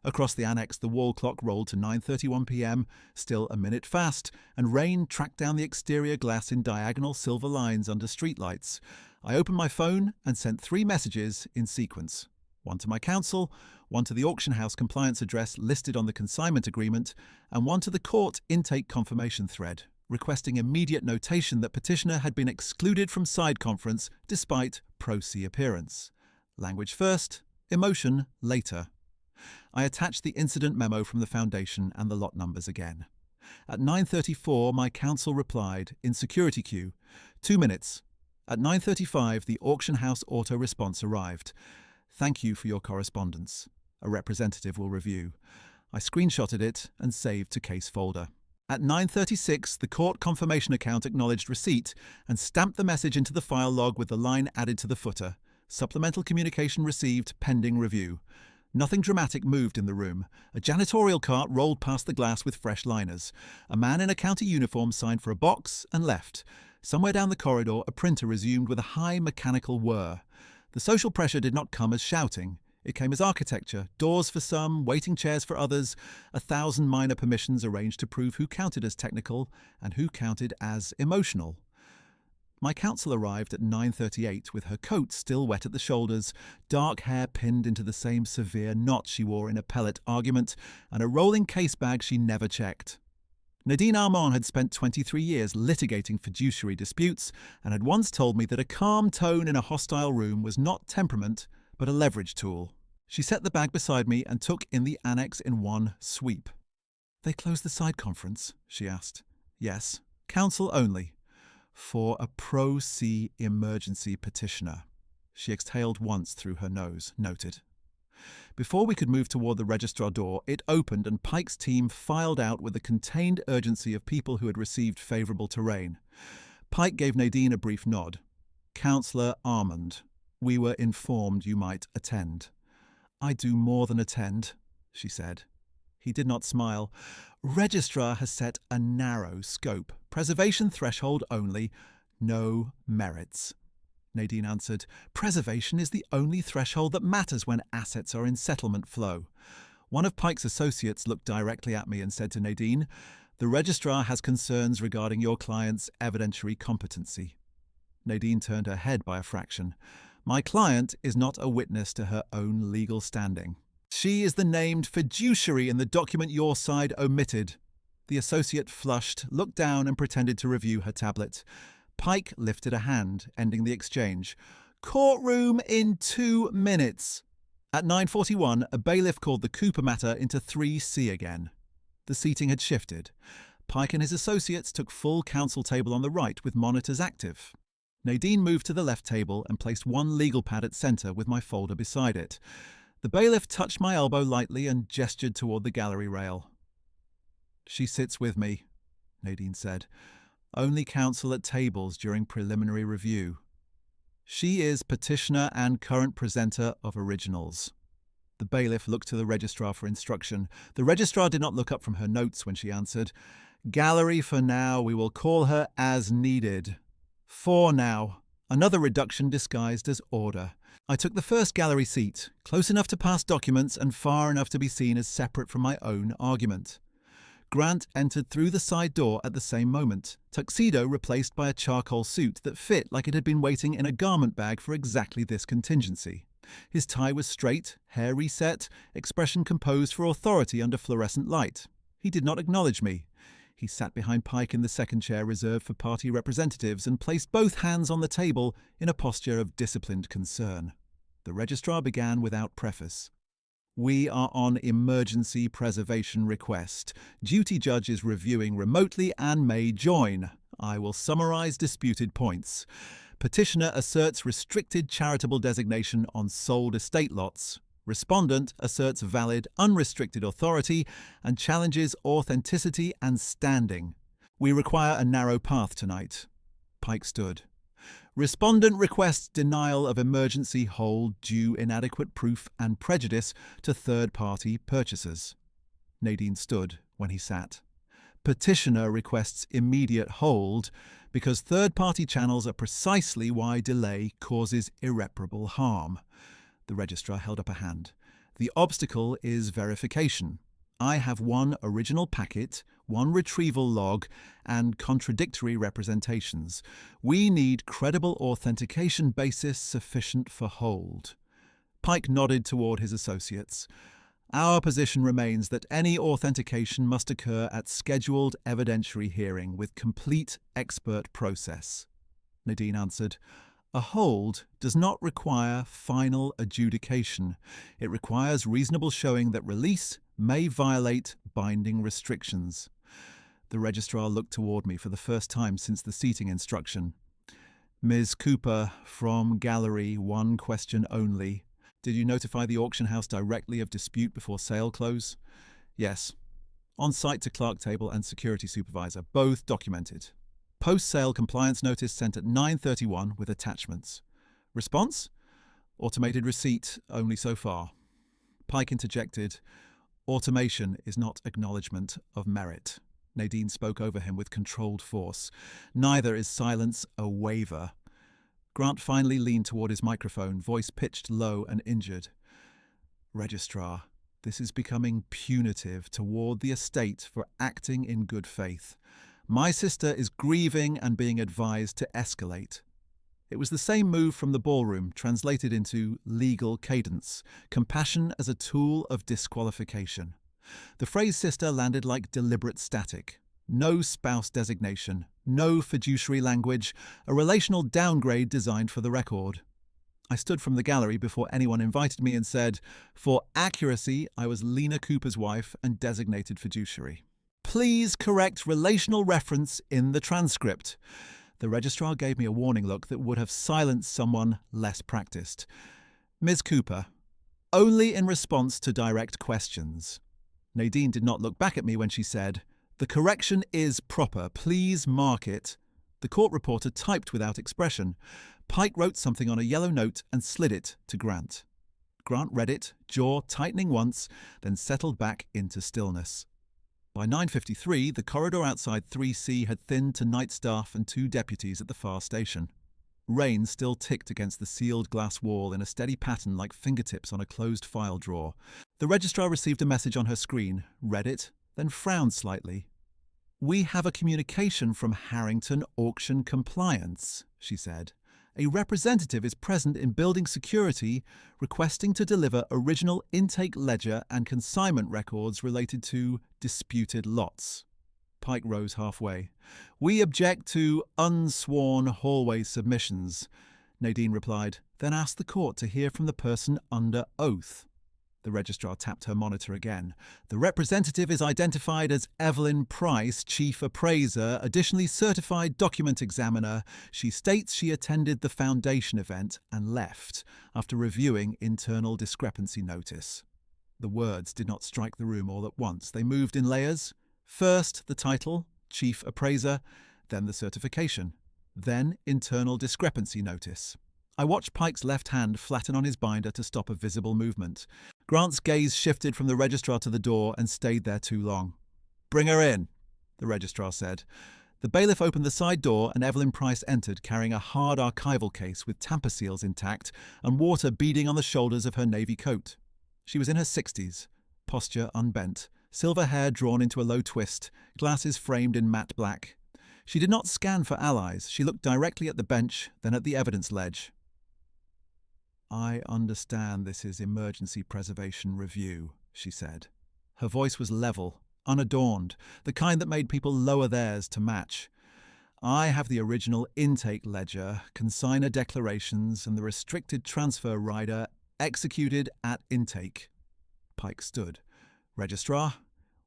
Across the annex, the wall clock rolled to 9:31 p.m., still a minute fast, and rain tracked down the exterior glass in diagonal silver lines under streetlights. I opened my phone and sent 3 messages in sequence. One to my counsel, one to the auction house compliance address listed on the consignment agreement, and one to the court intake confirmation thread, requesting immediate notation that petitioner had been excluded from side conference despite pro se appearance. Language first, emotion later. I attached the incident memo from the foundation and the lot numbers again. At 9:34, my counsel replied, in security queue, 2 minutes. At 9:35, the auction house auto response arrived. Thank you for your correspondence. A representative will review. I screenshotted it and saved to case folder. At 9:36, the court confirmation account acknowledged receipt and stamped the message into the file log with the line added to the footer. Supplemental communication received pending review. Nothing dramatic moved in the room. A janitorial cart rolled past the glass with fresh liners. A man in a county uniform signed for a box and left. Somewhere down the corridor, a printer resumed with a high mechanical whir. The social pressure did not come as shouting. It came as architecture, doors for some, waiting chairs for others, 1,000 minor permissions arranged to prove who counted as technical and who counted as emotional. My counsel arrived at 9:38 with her coat still wet at the shoulders, dark hair pinned into the same severe knot she wore in appellate argument, and a rolling case bag she never checked. Nadine Armand had spent 23 years litigating fiduciary disputes and had once told me that a calm tone in a hostile room was not temperament, but a leverage tool. She set the bag beside me and took in the annex in one sweep. They closed the side conference, she asked. Yes, counsel only. For a pro se emergency petitioner. She exhaled once through her nose, noted. Before we could move toward the registrar door, it opened and Pike's team filed out with the contained urgency of people who had received favourable terrain. Pike gave Nadine a brief nod. Councillor Armand, we were informed you might attend. I do more than attend, she said. He did not smile. Registrar has set a narrow scope. Preservation threshold only. No merits. Nadine answered, Preservation is the only threshold that matters when assets are in settlement flow. One of Pike's associates looked directly at me and said to Nadine, The registrar has concerns regarding your client's evidentiary competency. Nadine turned her head by a fraction. My client is not a witness to her own legal standing. She is the named fiduciary in the document your side omitted. The associate flushed, looked down and pretended to review her tablet. Pike lifted a hand, ending the exchange. Courtroom in 2 minutes. At 9:41, a bailiff called the Cooper matter into 3C again. The seating had shifted. Pike and his associates took full counsel table on the right with monitors active. Nadine moved to the left table and placed one legal pad at centre with my folder beside it. The bailiff touched my elbow lightly and gestured toward the gallery rail. She sits with me, Nadine said. Only counsel at tables during preliminary review. She is petitioner and current presenter of originals. The bailiff looked to the registrar for instruction. The registrar did not look up from her notes when she answered. Gallery for now, we will call her as needed. For now. Another reduction disguised as order. I took the first gallery seat, close enough to pass documents and far enough to be seen as separate from my own argument. Grant entered through the side door at the same moment, tuxedo replaced by a charcoal suit that fit like it had been waiting in a garment bag for exactly this contingency. His tie was straight, hair reset, expression composed for authority under fluorescent light. He did not acknowledge me. He sat behind Pike in the second chair reserved for party representatives and placed both hands on the table in a posture of disciplined concern. The registrar began without preface. We are on emergency preservation request. Duty judge is reviewing remotely and may join. I will summarize disputed points. Petitioner asserts restricted charitable designation on sold estate lots. Respondent asserts valid unrestricted authority and challenges authenticity and standing. We require a narrow path tonight. Pike stood. Respondent requests denial of emergency hold due inadequate proof and prejudice to third-party purchasers. Nadine stood when he sat. Petitioner requests immediate hold because third-party channels are precisely why delay causes irreparable harm. The registrar held up a hand. The obstacle is verification. I have one original packet, one retrieval log, and contradictory representations. We need credible authentication basis sufficient for hold. Pike nodded toward his associates. Our position remains that any authentication must occur at scheduled evidentiary hearing with complete expert process. Nadine answered, A hold does not require final adjudication. It requires reasonable showing that release may violate binding restrictions. The registrar looked toward me for the first time since the seating instruction. Ms. Cooper, from gallery, one question only. Did you notify the auction house directly of dispute before sale close? Yes. On site to clerk table and security supervisor, both documented. Post-sale compliance notice sent at 9:31 with attachments. Response? Automated receipt, only so far. Pike interjected, Automation is not acknowledgement of merit. Nadine spoke over him with controlled force. Neither is silence a waiver. Grant finally leaned toward his microphone, voice pitched low and injured. Registrar, this is becoming punitive toward the estate for acting in good faith. My sister is grieving and being advised to escalate. It was the same move from the ballroom, translated into legal cadence, compassion as a tool of disqualification. The phrase sister landed like deliberate static. No spouse designation, no fiduciary language, a relational downgrade designed for the record. I stood from the gallery before anyone invited me and said, for accuracy, I was Lena Cooper's wife and designated fiduciary. Please correct relational reference in the transcript. The registrar gave me a warning look that would have silenced someone less practiced. Ms. Cooper, only in response to direct questions. Nadine did not look back at me when she said, The correction is proper. Please mark it. The court reporter typed without expression. Pike wrote something on a yellow note and slid it to Grant. Grant read it, jaw tightening once, then settled back into stillness. By 9:53, the corridor outside 3C had thinned to night staff and 2 deputies at the far station. Rain still ticked against the sealed glass wall in a steady pattern like fingertips on a closed file drawer. The registrar received a message on her screen, read it, then frowned slightly. We have a communication from Harrington Auction Compliance, she said. A representative is present in building security requesting to deliver original intake ledger and consignment records related to disputed lots. Pike rose halfway. We object to unsworn hallway submissions, Nadine replied, then asked the court to hear from the person under oath. The registrar tapped her monitor again. The representative is identified as Evelyn Price, Chief Appraiser, additionally certified document examiner. She states she attended the foundation event and left after reviewing internal discrepancy notice. The words did not strike the room all at once. They moved in layers. First, the title, Chief Appraiser, then the certification, then internal discrepancy notice. I watched Pike's left hand flatten on his binder to stop a visible movement. Grant's gaze shifted from the registrar to the door and stayed there too long. Bring her in, the registrar said. The bailiff opened the side door and Evelyn Price entered, carrying a hard archival case with tamper seals intact and water beading on the shoulders of her navy coat. She was in her 60s, posture unbent, silver hair drawn into a low twist, glasses framed in matte black. She did not scan for allies. She looked directly at the bench, then at the evidence ledge. I understand this is emergency preservation review, she said. Her voice was level, unadorned, the kind that made people lower theirs to match. I have the original intake ledger, consignor declarations, and the restricted transfer rider executed at intake. Pike stood. Registrar,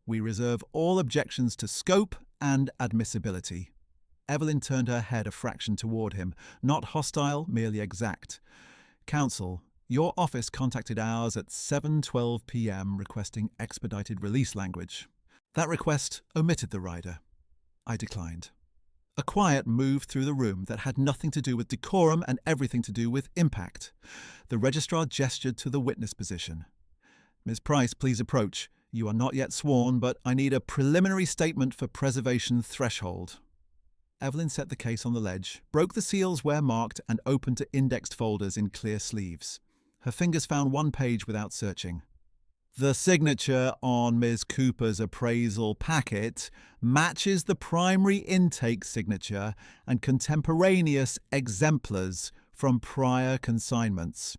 we reserve all objections to scope and admissibility. Evelyn turned her head a fraction toward him, not hostile, merely exact. Counsel, your office contacted ours at 7:12 p.m. requesting expedited release language. That request omitted the rider. I declined. A quiet moved through the room that had nothing to do with decorum and everything to do with impact. The registrar gestured to the witness position. Ms. Price, please approach. You are not yet sworn, but I need a preliminary statement for preservation threshold. Evelyn set the case on the ledge, broke the seals where marked, and opened to indexed folders in clear sleeves. Her fingers found one page without searching. The signature on Ms. Cooper's appraisal packet matches the primary intake signature and contemporaneous exemplars from prior consignments.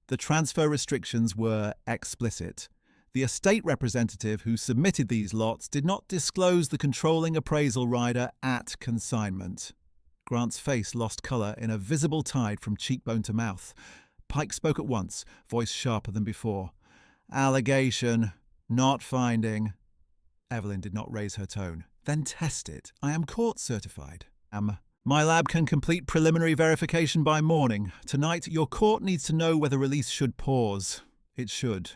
The transfer restrictions were explicit. The estate representative who submitted these lots did not disclose the controlling appraisal rider at consignment. Grant's face lost colour in a visible tide from cheekbone to mouth. Pike spoke at once, voice sharper than before. Allegation, not finding. Evelyn did not raise her tone. Then test it. I am court certified. My lab can complete preliminary verification by morning. Tonight, your court needs to know whether release should pause. It should.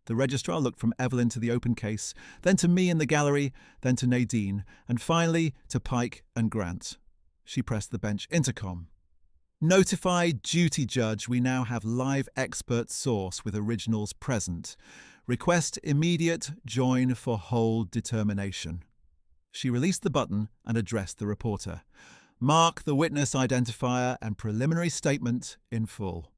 The registrar looked from Evelyn to the open case, then to me in the gallery, then to Nadine, and finally to Pike and Grant. She pressed the bench intercom. Notify duty judge we now have live expert source with originals present. Request immediate join for hold determination. She released the button and addressed the reporter. Mark the witness identifier and preliminary statement in full.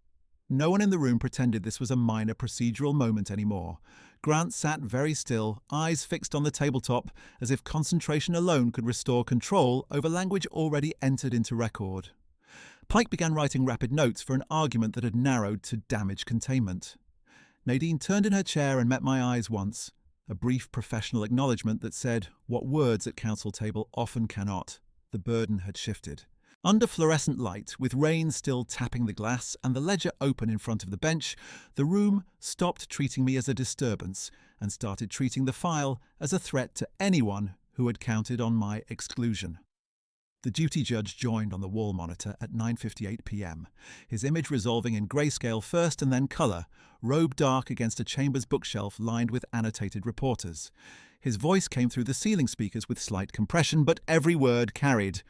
No one in the room pretended this was a minor procedural moment anymore. Grant sat very still, eyes fixed on the tabletop, as if concentration alone could restore control over language already entered into record. Pike began writing rapid notes for an argument that had narrowed to damage containment. Nadine turned in her chair and met my eyes once, a brief professional acknowledgement that said what words at counsel table often cannot. The burden had shifted. Under fluorescent light, with rain still tapping the glass and the ledger open in front of the bench, the room stopped treating me as a disturbance and started treating the file as a threat to anyone who had counted on my exclusion. The duty judge joined on the wall monitor at 9:58 p.m., his image resolving in grayscale first and then colour, robe dark against a chamber's bookshelf lined with annotated reporters. His voice came through the ceiling speakers with slight compression, but every word carried.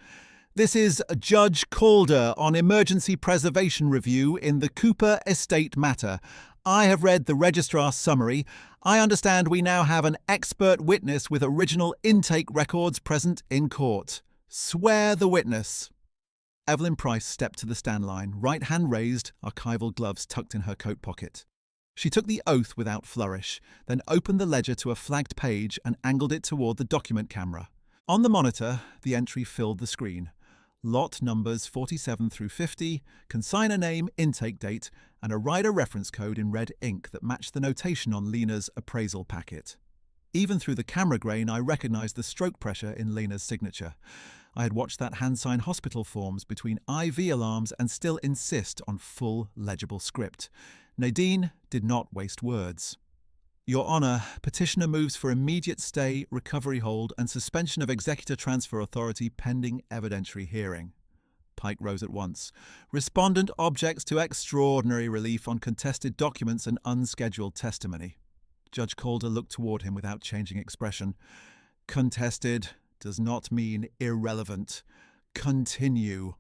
This is Judge Calder on emergency preservation review in the Cooper estate matter. I have read the registrar's summary. I understand we now have an expert witness with original intake records present in court. Swear the witness. Evelyn Price stepped to the stand line, right hand raised, archival gloves tucked in her coat pocket. She took the oath without flourish, then opened the ledger to a flagged page and angled it toward the document camera. On the monitor, the entry filled the screen. Lot numbers 47 through 50, consignor name, intake date, and a rider reference code in red ink that matched the notation on Lena's appraisal packet. Even through the camera grain, I recognized the stroke pressure in Lena's signature. I had watched that hand sign hospital forms between IV alarms and still insist on full legible script. Nadine did not waste words. Your Honour, petitioner moves for immediate stay, recovery hold, and suspension of executor transfer authority pending evidentiary hearing. Pike rose at once. Respondent objects to extraordinary relief on contested documents and unscheduled testimony. Judge Calder looked toward him without changing expression. Contested does not mean irrelevant. Continue.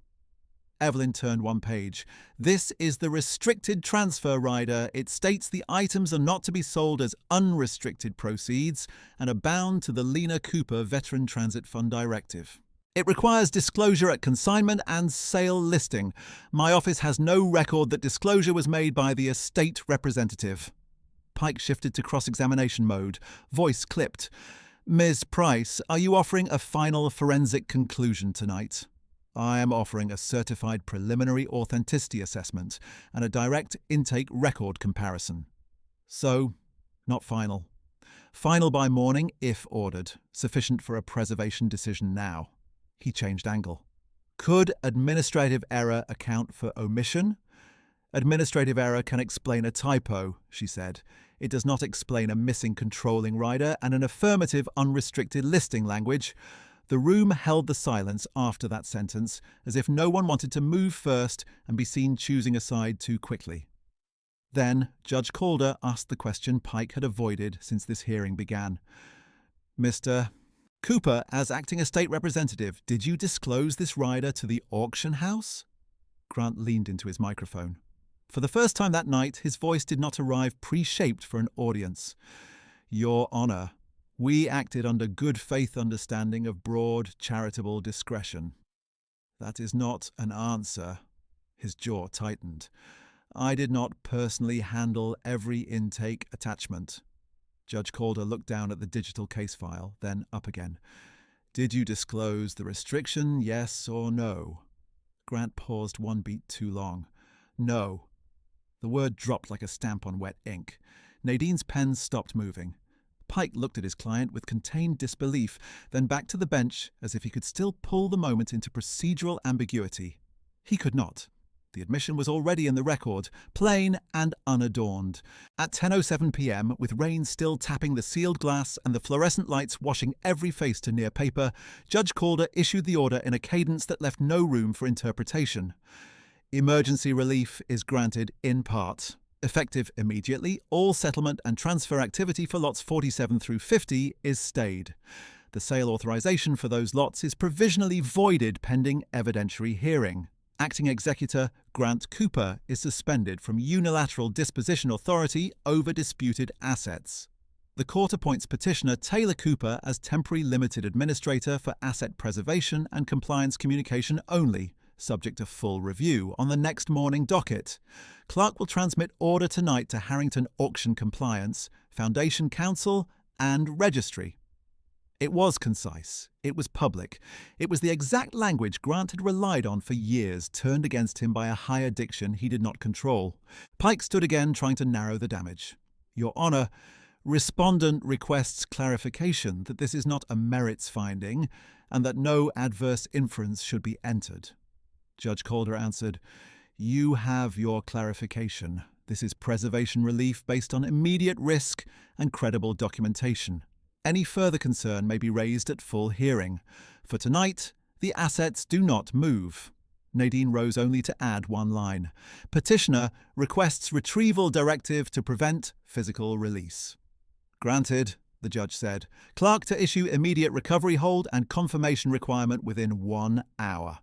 Evelyn turned one page. This is the restricted transfer rider. It states the items are not to be sold as unrestricted proceeds and are bound to the Lena Cooper Veteran Transit Fund Directive. It requires disclosure at consignment and sale listing. My office has no record that disclosure was made by the estate representative. Pike shifted to cross-examination mode, voice clipped. Ms. Price, are you offering a final forensic conclusion tonight? I am offering a certified preliminary authenticity assessment and a direct intake record comparison. So, not final. Final by morning, if ordered. Sufficient for a preservation decision now. He changed angle. Could administrative error account for omission? Administrative error can explain a typo, she said. It does not explain a missing controlling rider and an affirmative unrestricted listing language. The room held the silence after that sentence, as if no one wanted to move first and be seen choosing a side too quickly. Then Judge Calder asked the question Pike had avoided since this hearing began. Mr. Cooper, as acting as state representative, did you disclose this rider to the auction house? Grant leaned into his microphone. For the first time that night, his voice did not arrive pre-shaped for an audience. Your Honor, we acted under good faith understanding of broad charitable discretion. That is not an answer. His jaw tightened. I did not personally handle every intake attachment. Judge Calder looked down at the digital case file, then up again. Did you disclose the restriction, yes or no? Grant paused one beat too long. No. The word dropped like a stamp on wet ink. Nadine's pen stopped moving. Pike looked at his client with contained disbelief, then back to the bench as if he could still pull the moment into procedural ambiguity. He could not. The admission was already in the record, plain and unadorned. At 10:07 p.m., with rain still tapping the sealed glass and the fluorescent lights washing every face to near paper, Judge Calder issued the order in a cadence that left no room for interpretation. Emergency relief is granted in part. Effective immediately, all settlement and transfer activity for lots 47 through 50 is stayed. The sale authorization for those lots is provisionally voided pending evidentiary hearing. Acting Executor Grant Cooper is suspended from unilateral disposition authority over disputed assets. The court appoints petitioner Taylor Cooper as temporary limited administrator for asset preservation and compliance communication only, subject to full review on the next morning docket. Clerk will transmit order tonight to Harrington Auction Compliance, Foundation Counsel, and Registry. It was concise. It was public. It was the exact language Grant had relied on for years, turned against him by a high addiction he did not control. Pike stood again, trying to narrow the damage. Your Honor, respondent requests clarification that this is not a merits finding and that no adverse inference should be entered. Judge Calder answered, You have your clarification. This is preservation relief based on immediate risk and credible documentation. Any further concern may be raised at full hearing. For tonight, the assets do not move. Nadine rose only to add one line. Petitioner requests retrieval directive to prevent physical release. Granted, the judge said. Clerk to issue immediate recovery hold and confirmation requirement within 1 hour.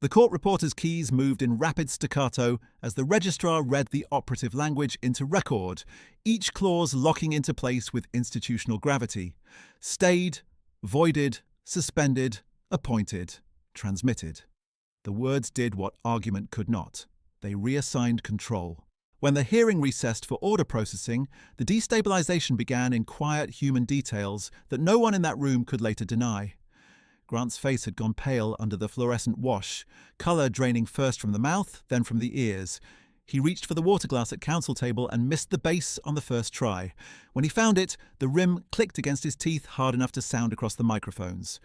The court reporter's keys moved in rapid staccato as the registrar read the operative language into record, each clause locking into place with institutional gravity. Stayed, voided, suspended, appointed, transmitted. The words did what argument could not. They reassigned control. When the hearing recessed for order processing, the destabilization began in quiet human details that no one in that room could later deny. Grant's face had gone pale under the fluorescent wash, colour draining first from the mouth, then from the ears. He reached for the water glass at counsel table and missed the base on the first try. When he found it, the rim clicked against his teeth hard enough to sound across the microphones.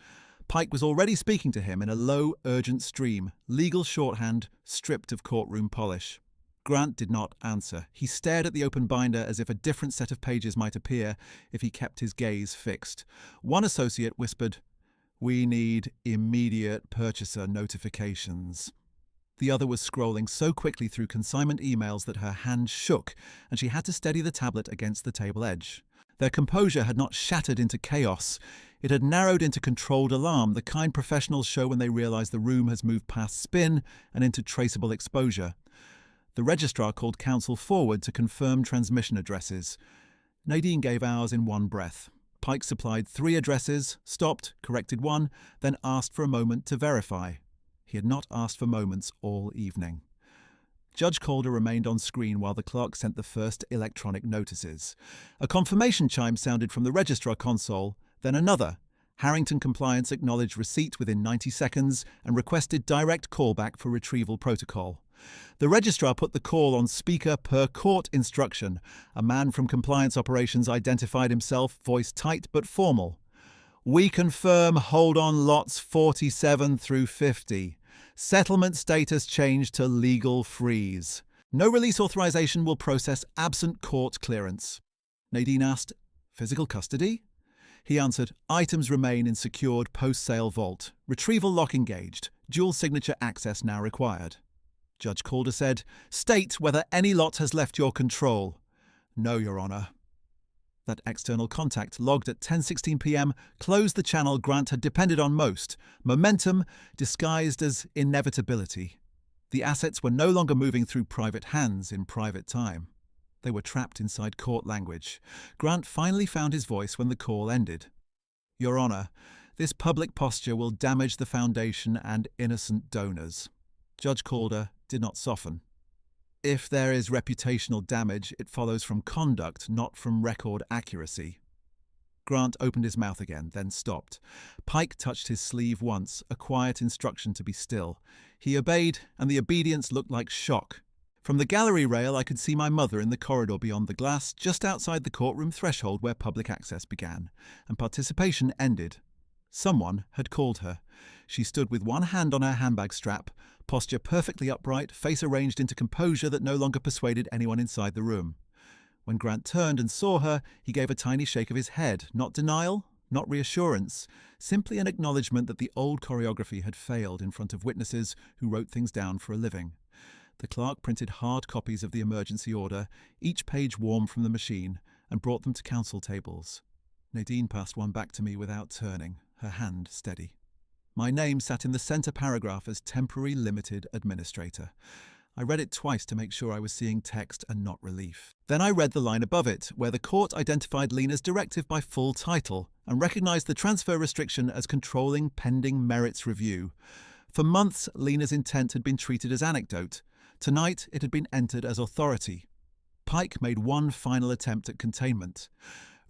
Pike was already speaking to him in a low, urgent stream, legal shorthand, stripped of courtroom polish. Grant did not answer. He stared at the open binder as if a different set of pages might appear if he kept his gaze fixed. One associate whispered, We need immediate purchaser notifications. The other was scrolling so quickly through consignment emails that her hand shook, and she had to steady the tablet against the table edge. Their composure had not shattered into chaos. It had narrowed into controlled alarm, the kind professionals show when they realize the room has moved past spin and into traceable exposure. The registrar called counsel forward to confirm transmission addresses. Nadine gave ours in one breath. Pike supplied 3 addresses, stopped, corrected one, then asked for a moment to verify. He had not asked for moments all evening. Judge Calder remained on screen while the clerk sent the first electronic notices. A confirmation chime sounded from the registrar console, then another. Harrington Compliance acknowledged receipt within 90 seconds and requested direct callback for retrieval protocol. The registrar put the call on speaker per court instruction. A man from compliance operations identified himself, voice tight but formal. We confirm hold on lots 47 through 50. Settlement status changed to legal freeze. No release authorization will process absent court clearance. Nadine asked, Physical custody? He answered, "Items remain in secured post-sale vault. Retrieval lock engaged. Dual signature access now required." Judge Calder said, "State whether any lot has left your control." "No, Your Honour." That external contact, logged at 10:16 p.m, closed the channel Grant had depended on most, momentum disguised as inevitability. The assets were no longer moving through private hands in private time. They were trapped inside court language. Grant finally found his voice when the call ended. "Your Honour, this public posture will damage the Foundation and innocent donors." Judge Calder did not soften. "If there is reputational damage, it follows from conduct, not from record accuracy." Grant opened his mouth again, then stopped. Pike touched his sleeve once, a quiet instruction to be still. He obeyed, and the obedience looked like shock. From the gallery rail, I could see my mother in the corridor beyond the glass, just outside the courtroom threshold where public access began, and participation ended. Someone had called her. She stood with one hand on her handbag strap, posture perfectly upright, face arranged into composure that no longer persuaded anyone inside the room. When Grant turned and saw her, he gave a tiny shake of his head, not denial, not reassurance, simply an acknowledgement that the old choreography had failed in front of witnesses who wrote things down for a living. The clerk printed hard copies of the emergency order, each page warm from the machine, and brought them to counsel tables. Nadine passed one back to me without turning, her hand steady. My name sat in the centre paragraph as temporary limited administrator. I read it twice to make sure I was seeing text and not relief. Then I read the line above it, where the court identified Lena's directive by full title and recognised the transfer restriction as controlling pending merits review. For months, Lena's intent had been treated as anecdote. Tonight, it had been entered as authority. Pike made one final attempt at containment.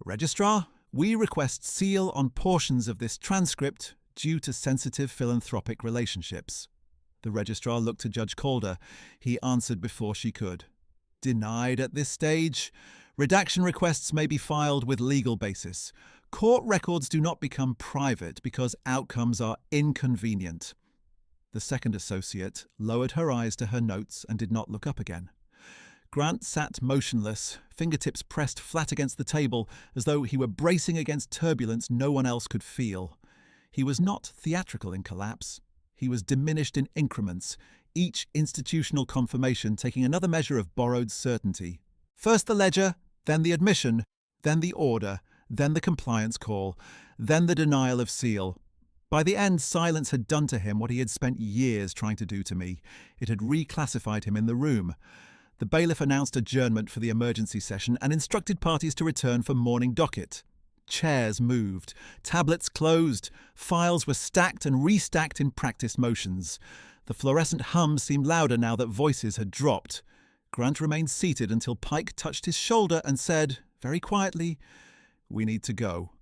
"Registrar, we request seal on portions of this transcript due to sensitive philanthropic relationships." The registrar looked to Judge Calder. He answered before she could. "Denied at this stage. Redaction requests may be filed with legal basis. Court records do not become private because outcomes are inconvenient." The second associate lowered her eyes to her notes and did not look up again. Grant sat motionless, fingertips pressed flat against the table, as though he were bracing against turbulence no one else could feel. He was not theatrical in collapse. He was diminished in increments, each institutional confirmation taking another measure of borrowed certainty. First the ledger, then the admission, then the order, then the compliance call, then the denial of seal. By the end, silence had done to him what he had spent years trying to do to me. It had reclassified him in the room. The bailiff announced adjournment for the emergency session and instructed parties to return for morning docket. Chairs moved, tablets closed, files were stacked and restacked in practice motions. The fluorescent hum seemed louder now that voices had dropped. Grant remained seated until Pike touched his shoulder and said, very quietly, "We need to go."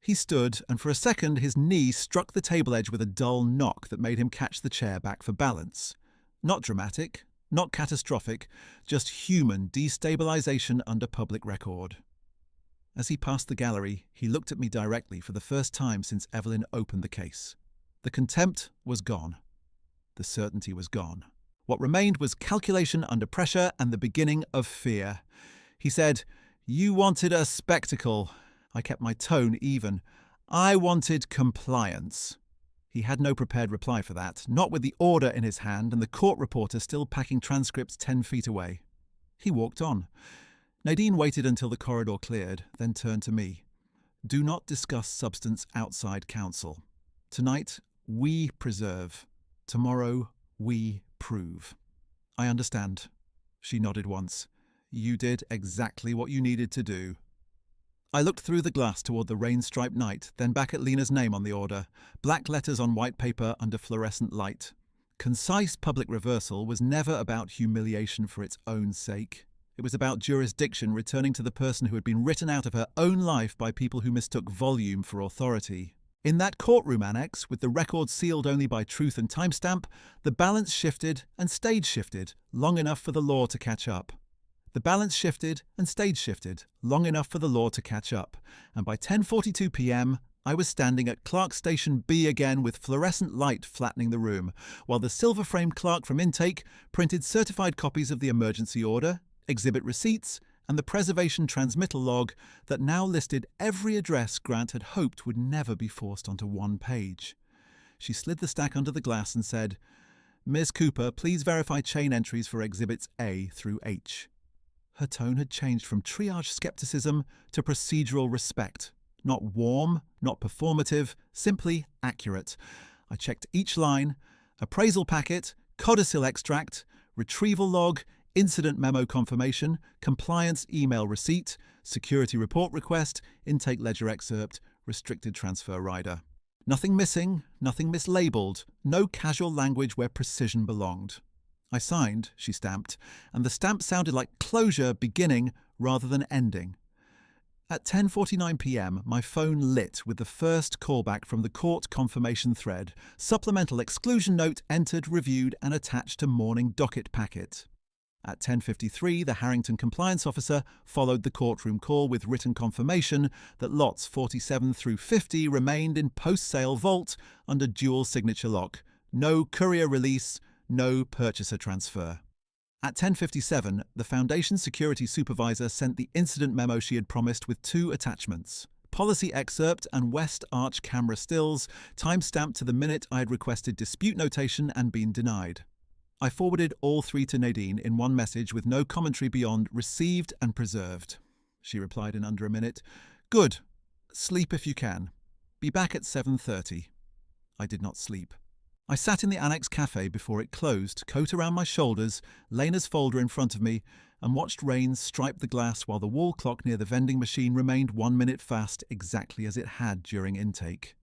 He stood, and for a second his knee struck the table edge with a dull knock that made him catch the chair back for balance. Not dramatic, not catastrophic, just human destabilization under public record. As he passed the gallery, he looked at me directly for the first time since Evelyn opened the case. The contempt was gone. The certainty was gone. What remained was calculation under pressure and the beginning of fear. He said, "You wanted a spectacle." I kept my tone even. "I wanted compliance." He had no prepared reply for that, not with the order in his hand and the court reporter still packing transcripts 10 feet away. He walked on. Nadine waited until the corridor cleared, then turned to me. "Do not discuss substance outside counsel. Tonight, we preserve. Tomorrow, we prove." "I understand." She nodded once. "You did exactly what you needed to do." I looked through the glass toward the rain-striped night, then back at Lena's name on the order, black letters on white paper under fluorescent light. Concise public reversal was never about humiliation for its own sake. It was about jurisdiction returning to the person who had been written out of her own life by people who mistook volume for authority. In that courtroom annex, with the record sealed only by truth and timestamp, the balance shifted and stage shifted long enough for the law to catch up. The balance shifted and stage shifted long enough for the law to catch up, and by 10:42 p.m, I was standing at Clerk Station B again with fluorescent light flattening the room, while the silver-framed clerk from intake printed certified copies of the emergency order, exhibit receipts, and the preservation transmittal log that now listed every address Grant had hoped would never be forced onto one page. She slid the stack under the glass and said, "Miss Cooper, please verify chain entries for exhibits A through H." Her tone had changed from triage skepticism to procedural respect. Not warm, not performative, simply accurate. I checked each line: appraisal packet, codicil extract, retrieval log, incident memo confirmation, compliance email receipt, security report request, intake ledger excerpt, restricted transfer rider. Nothing missing, nothing mislabeled, no casual language where precision belonged. I signed, she stamped, and the stamp sounded like closure beginning rather than ending. At 10:49 p.m, my phone lit with the first callback from the court confirmation thread, supplemental exclusion note entered, reviewed and attached to morning docket packet. At 10:53, the Harrington compliance officer followed the courtroom call with written confirmation that lots 47 through 50 remained in post-sale vault under dual signature lock. No courier release, no purchaser transfer. At 10:57, the Foundation security supervisor sent the incident memo she had promised with 2 attachments: policy excerpt and West Arch camera stills, time-stamped to the minute I had requested dispute notation and been denied. I forwarded all 3 to Nadine in one message with no commentary beyond "received and preserved." She replied in under a minute, "Good. Sleep if you can. Be back at 7:30. I did not sleep. I sat in the Annex Cafe before it closed, coat around my shoulders, Lena's folder in front of me, and watched rain stripe the glass while the wall clock near the vending machine remained 1 minute fast, exactly as it had during intake.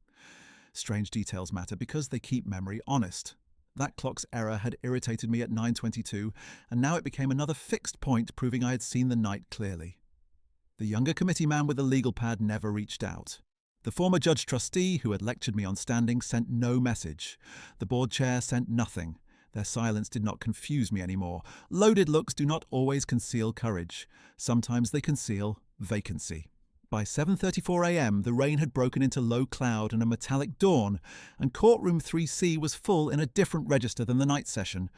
Strange details matter because they keep memory honest. That clock's error had irritated me at 9:22, and now it became another fixed point proving I had seen the night clearly. The younger committee man with the legal pad never reached out. The former judge trustee who had lectured me on standing sent no message. The board chair sent nothing. Their silence did not confuse me anymore. Loaded looks do not always conceal courage. Sometimes they conceal vacancy. By 7:34 a.m, the rain had broken into low cloud and a metallic dawn, and courtroom 3C was full in a different register than the night session.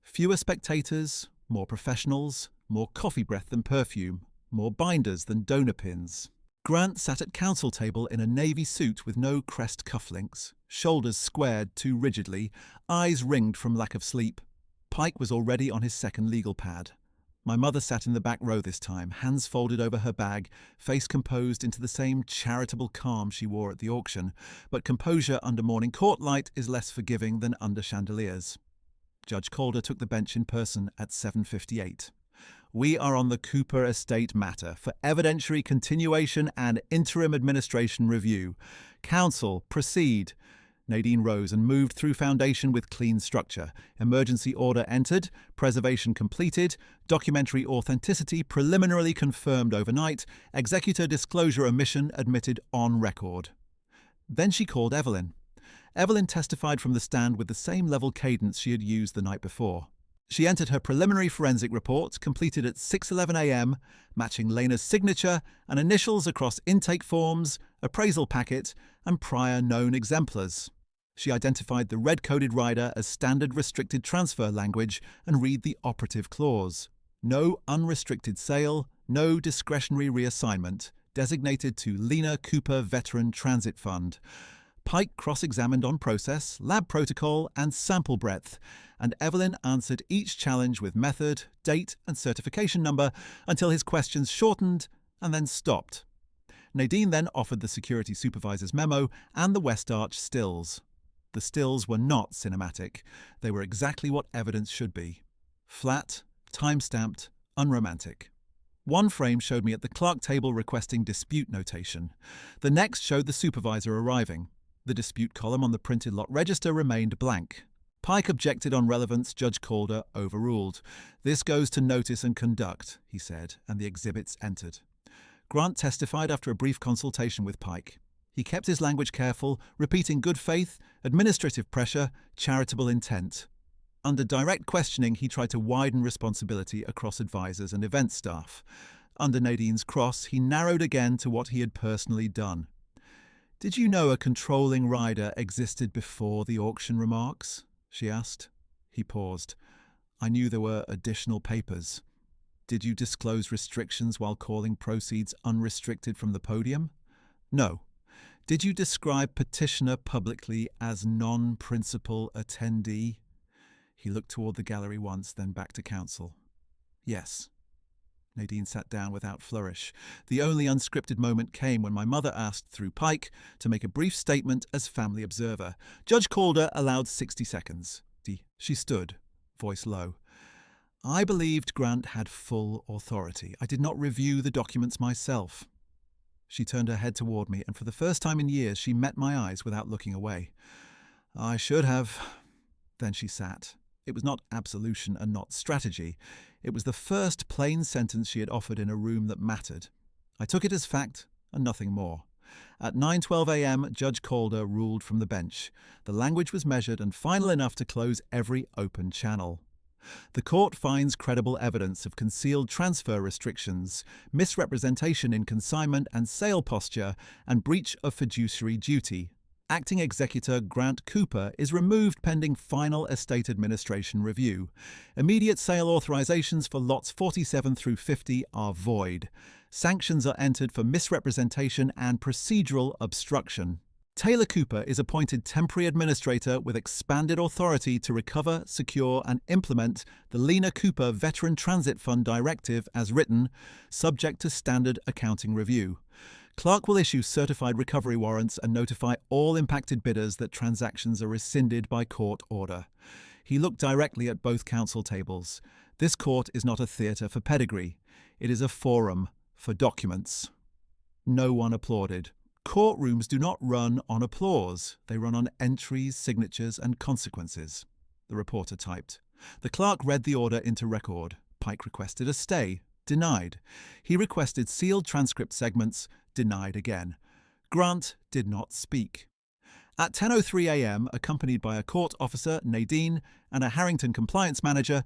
Fewer spectators, more professionals, more coffee breath than perfume, more binders than donor pins. Grant sat at counsel table in a navy suit with no crest cufflinks, shoulders squared too rigidly, eyes ringed from lack of sleep. Pike was already on his second legal pad. My mother sat in the back row this time, hands folded over her bag, face composed into the same charitable calm she wore at the auction, but composure under morning court light is less forgiving than under chandeliers. Judge Calder took the bench in person at 7:58. "We are on the Cooper estate matter for evidentiary continuation and interim administration review. Counsel, proceed." Nadine rose and moved through Foundation with clean structure. Emergency order entered, preservation completed, documentary authenticity preliminarily confirmed overnight, executor disclosure omission admitted on record. Then she called Evelyn. Evelyn testified from the stand with the same level cadence she had used the night before. She entered her preliminary forensic report, completed at 6:11 a.m, matching Lena's signature and initials across intake forms, appraisal packet, and prior known exemplars. She identified the red-coded rider as standard restricted transfer language and read the operative clause. No unrestricted sale, no discretionary reassignment, designated to Lena Cooper Veteran Transit Fund. Pike cross-examined on process, lab protocol, and sample breadth, and Evelyn answered each challenge with method, date, and certification number until his questions shortened and then stopped. Nadine then offered the security supervisor's memo and the West Arch stills. The stills were not cinematic. They were exactly what evidence should be. Flat, time-stamped, unromantic. One frame showed me at the clerk table requesting dispute notation. The next showed the supervisor arriving. The dispute column on the printed lot register remained blank. Pike objected on relevance. Judge Calder overruled. "This goes to notice and conduct," he said, and the exhibits entered. Grant testified after a brief consultation with Pike. He kept his language careful, repeating good faith, administrative pressure, charitable intent. Under direct questioning, he tried to widen responsibility across advisors and event staff. Under Nadine's cross, he narrowed again to what he had personally done. "Did you know a controlling rider existed before the auction remarks?" she asked. He paused. "I knew there were additional papers." Did you disclose restrictions while calling proceeds unrestricted from the podium? No. Did you describe petitioner publicly as non-principal attendee? He looked toward the gallery once, then back to counsel. Yes. Nadine sat down without flourish. The only unscripted moment came when my mother asked, through Pike, to make a brief statement as family observer. Judge Calder allowed 60 seconds. She stood, voice low. I believed Grant had full authority. I did not review the documents myself. She turned her head toward me, and for the first time in years she met my eyes without looking away. I should have. Then she sat. It was not absolution and not strategy. It was the first plain sentence she had offered in a room that mattered. I took it as fact and nothing more. At 9:12 a.m., Judge Calder ruled from the bench. The language was measured and final enough to close every open channel. The court finds credible evidence of concealed transfer restrictions, misrepresentation in consignment and sale posture, and breach of fiduciary duty. Acting Executor Grant Cooper is removed pending final estate administration review. Immediate sale authorizations for lots 47 through 50 are void. Sanctions are entered for misrepresentation and procedural obstruction. Taylor Cooper is appointed temporary administrator with expanded authority to recover, secure, and implement the Lena Cooper Veteran Transit Fund Directive as written, subject to standard accounting review. Clark will issue certified recovery warrants and notify all impacted bidders that transactions are rescinded by court order. He looked directly at both counsel tables. This court is not a theatre for pedigree. It is a forum for documents. No one applauded. Courtrooms do not run on applause. They run on entries, signatures, and consequences. The reporter typed. The clerk read the order into record. Pike requested a stay. Denied. He requested sealed transcript segments. Denied again. Grant did not speak. At 10:03 a.m., accompanied by a court officer, Nadine, and a Harrington compliance manager,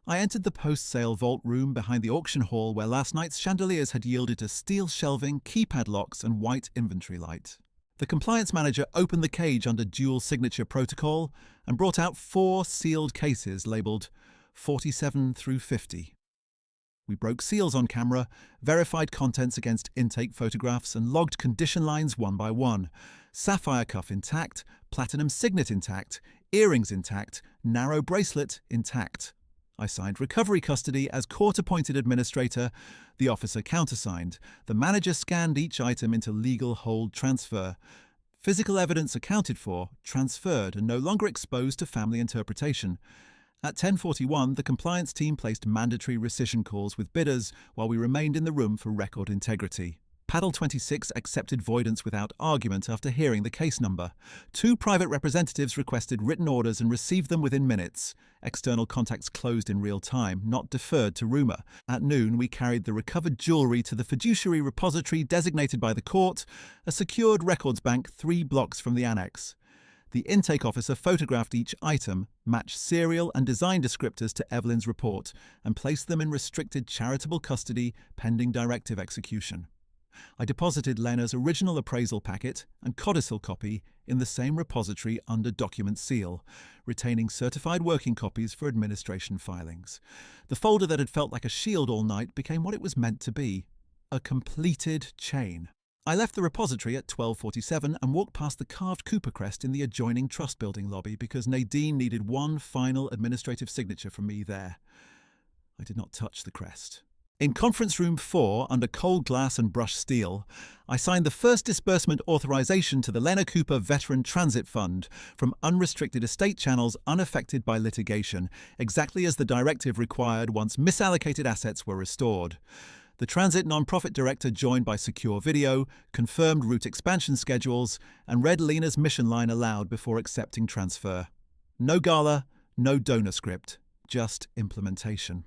I entered the post-sale vault room behind the auction hall where last night's chandeliers had yielded to steel shelving, keypad locks, and white inventory light. The compliance manager opened the cage under dual signature protocol and brought out 4 sealed cases labelled 47 through 50. We broke seals on camera, verified contents against intake photographs, and logged condition lines one by one. Sapphire cuff intact, platinum signet intact, earrings intact, narrow bracelet intact. I signed recovery custody as court-appointed administrator. The officer countersigned. The manager scanned each item into legal hold transfer. Physical evidence accounted for, transferred, and no longer exposed to family interpretation. At 10:41, the compliance team placed mandatory rescission calls with bidders while we remained in the room for record integrity. Paddle 26 accepted voidance without argument after hearing the case number. 2 private representatives requested written orders and received them within minutes. External contacts closed in real time, not deferred to rumour. At noon, we carried the recovered jewellery to the fiduciary repository designated by the court, a secured records bank 3 blocks from the annex. The intake officer photographed each item, matched serial and design descriptors to Evelyn's report, and placed them in restricted charitable custody pending directive execution. I deposited Lena's original appraisal packet and codicil copy in the same repository under document seal, retaining certified working copies for administration filings. The folder that had felt like a shield all night became what it was meant to be, a completed chain. I left the repository at 12:47 and walked past the carved Cooper crest in the adjoining trust building lobby because Nadine needed one final administrative signature from me there. I did not touch the crest. In Conference Room 4, under cold glass and brushed steel, I signed the first disbursement authorization to the Lena Cooper Veteran Transit Fund from unrestricted estate channels unaffected by litigation, exactly as the directive required once misallocated assets were restored. The transit non-profit director, joined by secure video, confirmed route expansion schedules, and read Lena's mission line aloud before accepting transfer. No gala, no donor script, just implementation.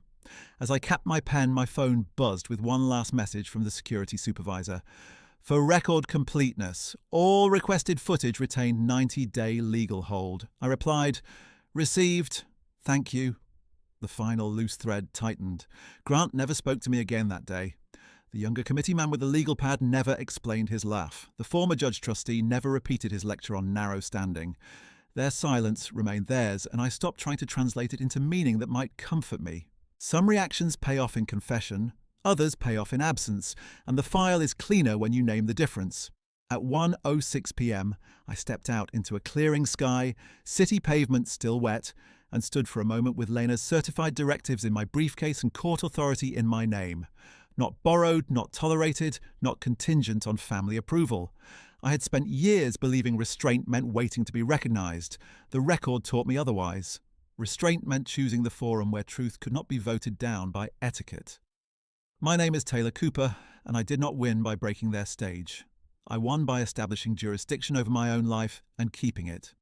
As I capped my pen, my phone buzzed with one last message from the security supervisor. For record completeness, all requested footage retained 90-day legal hold. I replied, received, thank you. The final loose thread tightened. Grant never spoke to me again that day. The younger committee man with the legal pad never explained his laugh. The former judge trustee never repeated his lecture on narrow standing. Their silence remained theirs, and I stopped trying to translate it into meaning that might comfort me. Some reactions pay off in confession, others pay off in absence, and the file is cleaner when you name the difference. At 1:06 p.m., I stepped out into a clearing sky, city pavement still wet, and stood for a moment with Lena's certified directives in my briefcase and court authority in my name. Not borrowed, not tolerated, not contingent on family approval. I had spent years believing restraint meant waiting to be recognised. The record taught me otherwise. Restraint meant choosing the forum where truth could not be voted down by etiquette. My name is Taylor Cooper, and I did not win by breaking their stage. I won by establishing jurisdiction over my own life and keeping it.